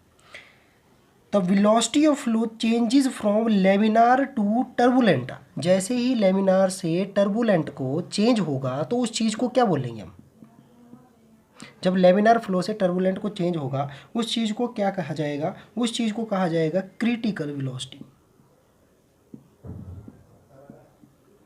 The velocity of flow changes from laminar to turbulent, जैसे ही लेमिनार से टर्बुलेंट को चेंज होगा तो उस चीज़ को क्या बोलेंगे हम? जब लेमिनार फ्लो से टर्बुलेंट को चेंज होगा उस चीज़ को क्या कहा जाएगा? उस चीज़ को कहा जाएगा क्रिटिकल वेलोसिटी।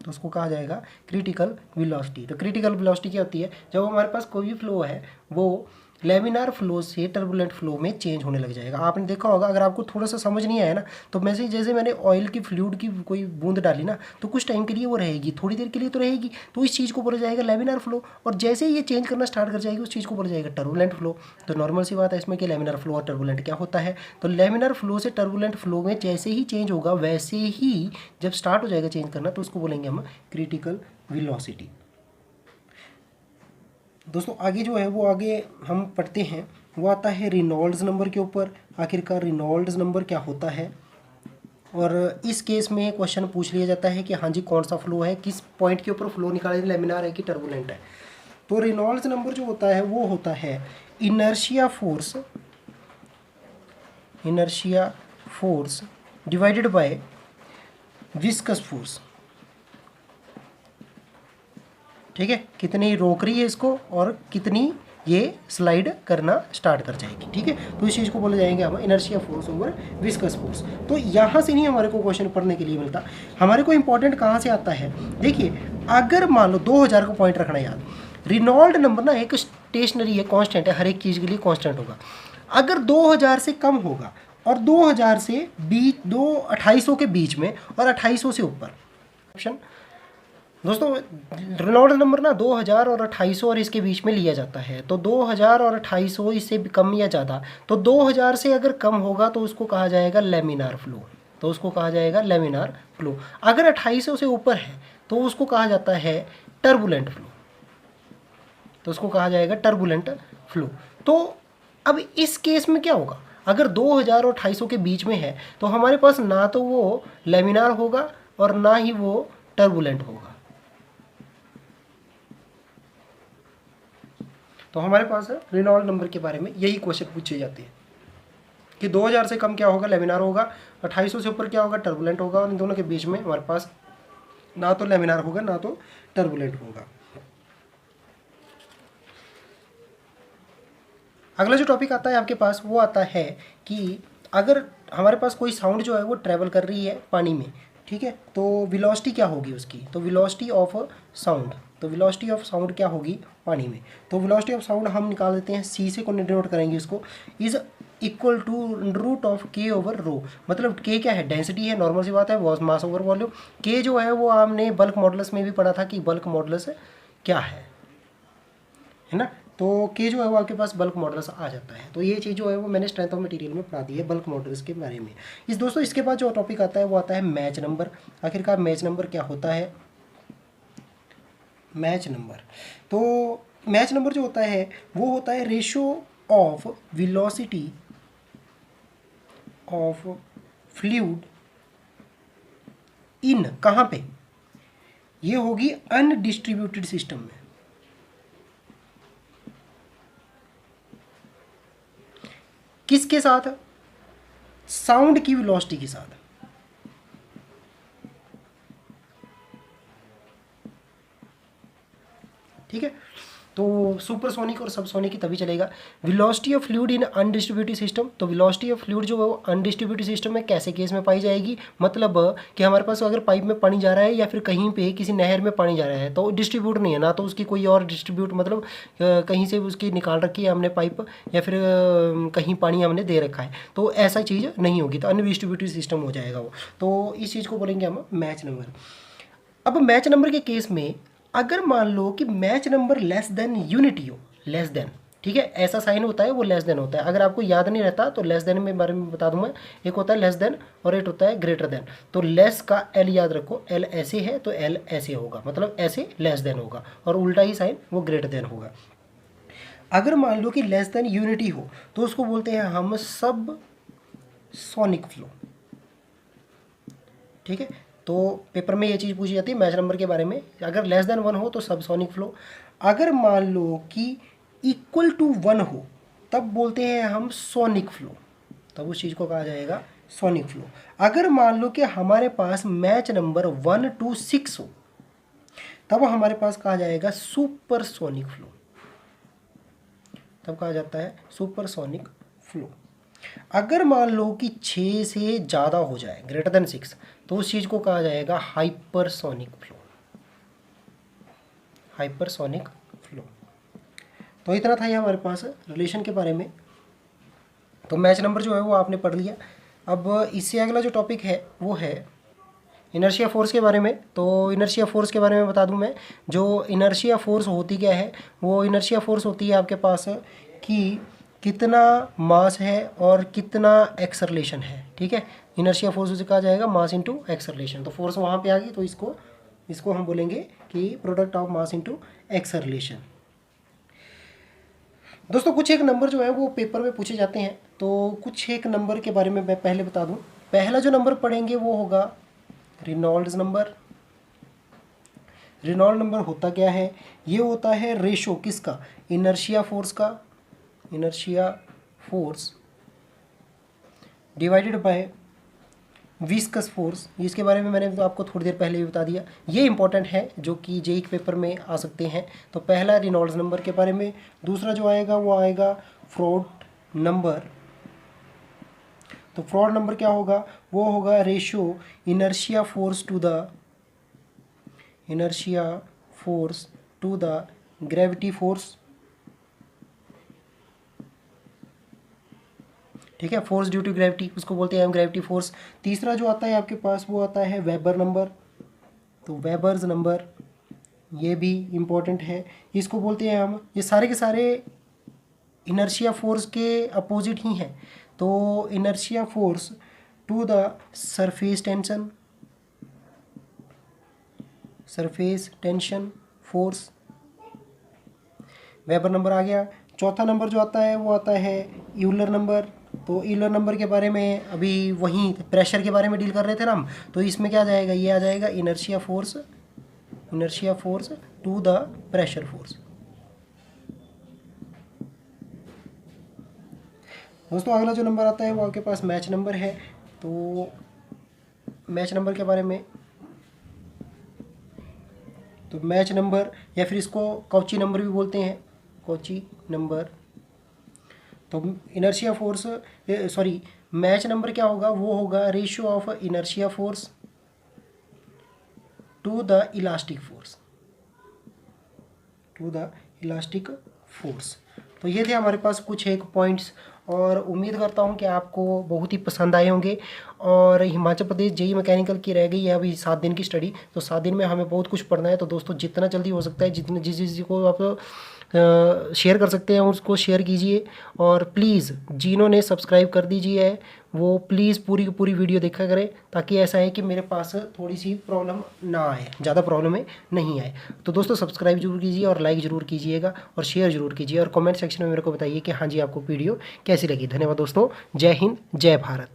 तो उसको कहा जाएगा क्रिटिकल वेलोसिटी। तो क्रिटिकल वेलोसिटी क्या होती है? जब हमारे पास कोई भी फ्लो है वो लेमिनार फ्लो से टर्बुलेंट फ्लो में चेंज होने लग जाएगा। आपने देखा होगा, अगर आपको थोड़ा सा समझ नहीं आया ना, तो जैसे मैंने ऑयल की फ्लूइड की कोई बूंद डाली ना, तो कुछ टाइम के लिए वो रहेगी, थोड़ी देर के लिए तो रहेगी, तो इस चीज़ को बोला जाएगा लेमिनार फ्लो। और जैसे ही ये चेंज करना स्टार्ट कर जाएगी उस चीज़ को बोला जाएगा टर्बुलेंट फ्लो। तो नॉर्मल सी बात है इसमें कि लेमिनार फ्लो और टर्बुलेंट क्या होता है? तो लेमिनार फ्लो से टर्बुलेंट फ्लो में जैसे ही चेंज होगा वैसे ही जब स्टार्ट हो जाएगा चेंज करना, तो उसको बोलेंगे हम क्रिटिकल वेलोसिटी। दोस्तों आगे जो है वो आगे हम पढ़ते हैं, वो आता है रेनॉल्ड्स नंबर के ऊपर। आखिरकार रेनॉल्ड्स नंबर क्या होता है? और इस केस में क्वेश्चन पूछ लिया जाता है कि हाँ जी कौन सा फ्लो है, किस पॉइंट के ऊपर फ्लो निकाले, लेमिनार है कि टर्बुलेंट है। तो रेनॉल्ड्स नंबर जो होता है वो होता है inertia force divided by viscous force. ठीक है, कितनी रोक रही है इसको और कितनी ये स्लाइड करना स्टार्ट कर जाएगी। ठीक है, तो इस चीज़ को बोले जाएंगे हम inertia force over viscous force. तो यहाँ से नहीं हमारे को क्वेश्चन पढ़ने के लिए मिलता, हमारे को इंपॉर्टेंट कहाँ से आता है? देखिए, अगर मान लो 2000 को पॉइंट रखना याद, रेनॉल्ड नंबर ना एक स्टेशनरी है, कांस्टेंट है, हर एक चीज़ के लिए कांस्टेंट होगा। अगर 2000 से कम होगा और 2000 से 2800 के बीच में और 2800 से ऊपर, ऑप्शन दोस्तों, रेनॉल्ड्स नंबर ना 2000 और 2800 और इसके बीच में लिया जाता है। तो 2000 और 2800 इससे भी कम या ज़्यादा, तो 2000 से अगर कम होगा तो उसको कहा जाएगा लेमिनार फ्लो, तो उसको कहा जाएगा लेमिनार फ्लो। अगर 2800 से ऊपर है तो उसको कहा जाता है टर्बुलेंट फ्लो, तो उसको कहा जाएगा टर्बुलेंट फ्लो। तो अब इस केस में क्या होगा, अगर 2000 और 2800 के बीच में है तो हमारे पास ना तो वो लेमिनार होगा और ना ही वो टर्बुलेंट होगा। तो हमारे पास रेनॉल्ड नंबर के बारे में यही क्वेश्चन पूछे जाते हैं कि 2000 से कम क्या होगा, लेमिनार होगा, 2800 से ऊपर क्या होगा, टर्बुलेंट होगा, और इन दोनों के बीच में हमारे पास ना तो लेमिनार होगा ना तो टर्बुलेंट होगा। अगला जो टॉपिक आता है आपके पास वो आता है कि अगर हमारे पास कोई साउंड जो है वो ट्रैवल कर रही है पानी में, ठीक है, तो वेलोसिटी क्या होगी उसकी, तो वेलोसिटी ऑफ साउंड, तो वेलोसिटी ऑफ साउंड क्या होगी पानी में, तो वेलोसिटी ऑफ साउंड हम निकाल देते हैं, सी से को डिनोट करेंगे इसको, is equal to root of K over rho. मतलब के क्या है, डेंसिटी है, नॉर्मल सी बात है, मास ओवर वॉल्यूम। के जो है वो आपने बल्क मॉडुलस में भी पढ़ा था कि बल्क मॉडुलस क्या है ना, तो के जो है वो आपके पास बल्क मॉडुलस आ जाता है। तो ये चीज़ जो है वो मैंने स्ट्रेंथ ऑफ मटेरियल में पढ़ा दी है बल्क मॉडुलस के बारे में। इस दोस्तों इसके बाद जो टॉपिक आता है वो आता है मैच नंबर। आखिरकार मैच नंबर क्या होता है, मैच नंबर, तो मैच नंबर जो होता है वो होता है ratio of velocity of fluid in, कहाँ पे, ये होगी अनडिस्ट्रीब्यूटेड सिस्टम में। किसके साथ, साउंड की वेलोसिटी के साथ। ठीक है, तो सुपरसोनिक और सबसोनिक ही तभी चलेगा। Velocity of fluid in undistributed system, तो वेलोसिटी ऑफ फ्लूइड जो है वो अनडिस्ट्रीब्यूटेड सिस्टम में कैसे केस में पाई जाएगी, मतलब कि हमारे पास अगर पाइप में पानी जा रहा है या फिर कहीं पे किसी नहर में पानी जा रहा है तो डिस्ट्रीब्यूट नहीं है ना, तो उसकी कोई और डिस्ट्रीब्यूट मतलब कहीं से उसकी निकाल रखी है हमने पाइप या फिर कहीं पानी हमने दे रखा है, तो ऐसा चीज़ नहीं होगी, तो अनडिस्ट्रीब्यूटेड सिस्टम हो जाएगा वो। तो इस चीज़ को बोलेंगे हम मैच नंबर। अब मैच नंबर के केस में अगर मान लो कि match number less than unity हो, लेस देन, ठीक है, ऐसा साइन होता है वो लेस देन होता है। अगर आपको याद नहीं रहता तो लेस देन में बारे में बता दूं मैं, एक होता है लेस देन और एक होता है ग्रेटर देन। तो लेस का एल याद रखो, एल ऐसे है तो एल ऐसे होगा, मतलब ऐसे लेस देन होगा, और उल्टा ही साइन वो ग्रेटर देन होगा। अगर मान लो कि लेस देन यूनिटी हो तो उसको बोलते हैं हम सब सोनिक फ्लो। ठीक है, तो पेपर में ये चीज़ पूछी जाती है मैच नंबर के बारे में, अगर लेस देन 1 हो तो सबसोनिक फ्लो। अगर मान लो कि इक्वल टू 1 हो तब बोलते हैं हम सोनिक फ्लो, तब उस चीज़ को कहा जाएगा सोनिक फ्लो। अगर मान लो कि हमारे पास मैच नंबर 1 to 6 हो तब हमारे पास कहा जाएगा सुपरसोनिक फ्लो, तब कहा जाता है सुपरसोनिक फ्लो। अगर मान लो कि 6 से ज़्यादा हो जाए, ग्रेटर देन 6, तो उस चीज़ को कहा जाएगा हाइपरसोनिक फ्लो, हाइपरसोनिक फ्लो। तो इतना था ये हमारे पास रिलेशन के बारे में। तो मैच नंबर जो है वो आपने पढ़ लिया। अब इससे अगला जो टॉपिक है वो है इनर्शिया फोर्स के बारे में। तो इनर्शिया फोर्स के बारे में बता दूं मैं, जो इनर्शिया फोर्स होती क्या है, वो इनर्शिया फोर्स होती है आपके पास कि कितना मास है और कितना एक्सरलेशन है। ठीक है, इनर्शिया फोर्स उसे कहा जाएगा मास इनटू एक्सरलेशन। तो फोर्स वहाँ पे आ गई, तो इसको हम बोलेंगे कि product of mass into acceleration. दोस्तों कुछ एक नंबर जो है वो पेपर में पूछे जाते हैं, तो कुछ एक नंबर के बारे में मैं पहले बता दूं। पहला जो नंबर पढ़ेंगे वो होगा रेनॉल्ड्स नंबर। रेनॉल्ड नंबर होता क्या है, ये होता है रेशो किसका, इनर्शिया फोर्स का, inertia force divided by viscous force. इसके बारे में मैंने आपको थोड़ी देर पहले भी बता दिया, ये इंपॉर्टेंट है जो कि जेईई के पेपर में आ सकते हैं। तो पहला रेनॉल्ड्स नंबर के बारे में, दूसरा जो आएगा वो आएगा फ्रॉड नंबर। तो फ्रॉड नंबर क्या होगा, वो होगा ratio inertia force to the gravity force. ठीक है, फोर्स ड्यू टू ग्रेविटी उसको बोलते हैं हम ग्रेविटी फोर्स। तीसरा जो आता है आपके पास वो आता है वेबर नंबर। तो वेबर्स नंबर, ये भी इम्पोर्टेंट है। इसको बोलते हैं हम, ये सारे के सारे इनर्शिया फोर्स के अपोजिट ही हैं। तो inertia force to the surface tension, surface tension force, Weber number आ गया। चौथा नंबर जो आता है वो आता है यूलर नंबर। तो यूलर नंबर के बारे में अभी वहीं प्रेशर के बारे में डील कर रहे थे ना हम, तो इसमें क्या आ जाएगा, ये आ जाएगा inertia force, inertia force to the pressure force. दोस्तों अगला जो नंबर आता है वो आपके पास मैच नंबर है। तो मैच नंबर के बारे में, तो मैच नंबर या फिर इसको कॉची नंबर भी बोलते हैं, कॉची नंबर। तो inertia force, sorry, Mach number क्या होगा, वो होगा ratio of inertia force to the elastic force, to the elastic force. तो ये थे हमारे पास कुछ एक पॉइंट्स, और उम्मीद करता हूँ कि आपको बहुत ही पसंद आए होंगे। और हिमाचल प्रदेश जेईई मैकेनिकल की रह गई है अभी 7 दिन की स्टडी, तो 7 दिन में हमें बहुत कुछ पढ़ना है। तो दोस्तों जितना जल्दी हो सकता है, जितने जिस को आप शेयर कर सकते हैं उसको शेयर कीजिए। और प्लीज़ जिन्होंने सब्सक्राइब कर दीजिए है वो प्लीज़ पूरी की पूरी वीडियो देखा करें, ताकि ऐसा है कि मेरे पास थोड़ी सी प्रॉब्लम ना आए, ज़्यादा प्रॉब्लम है नहीं आए। तो दोस्तों सब्सक्राइब जरूर कीजिए और लाइक ज़रूर कीजिएगा और शेयर ज़रूर कीजिए, और कमेंट सेक्शन में मेरे को बताइए कि हाँ जी आपको वीडियो कैसी लगी। धन्यवाद दोस्तों, जय हिंद, जय भारत।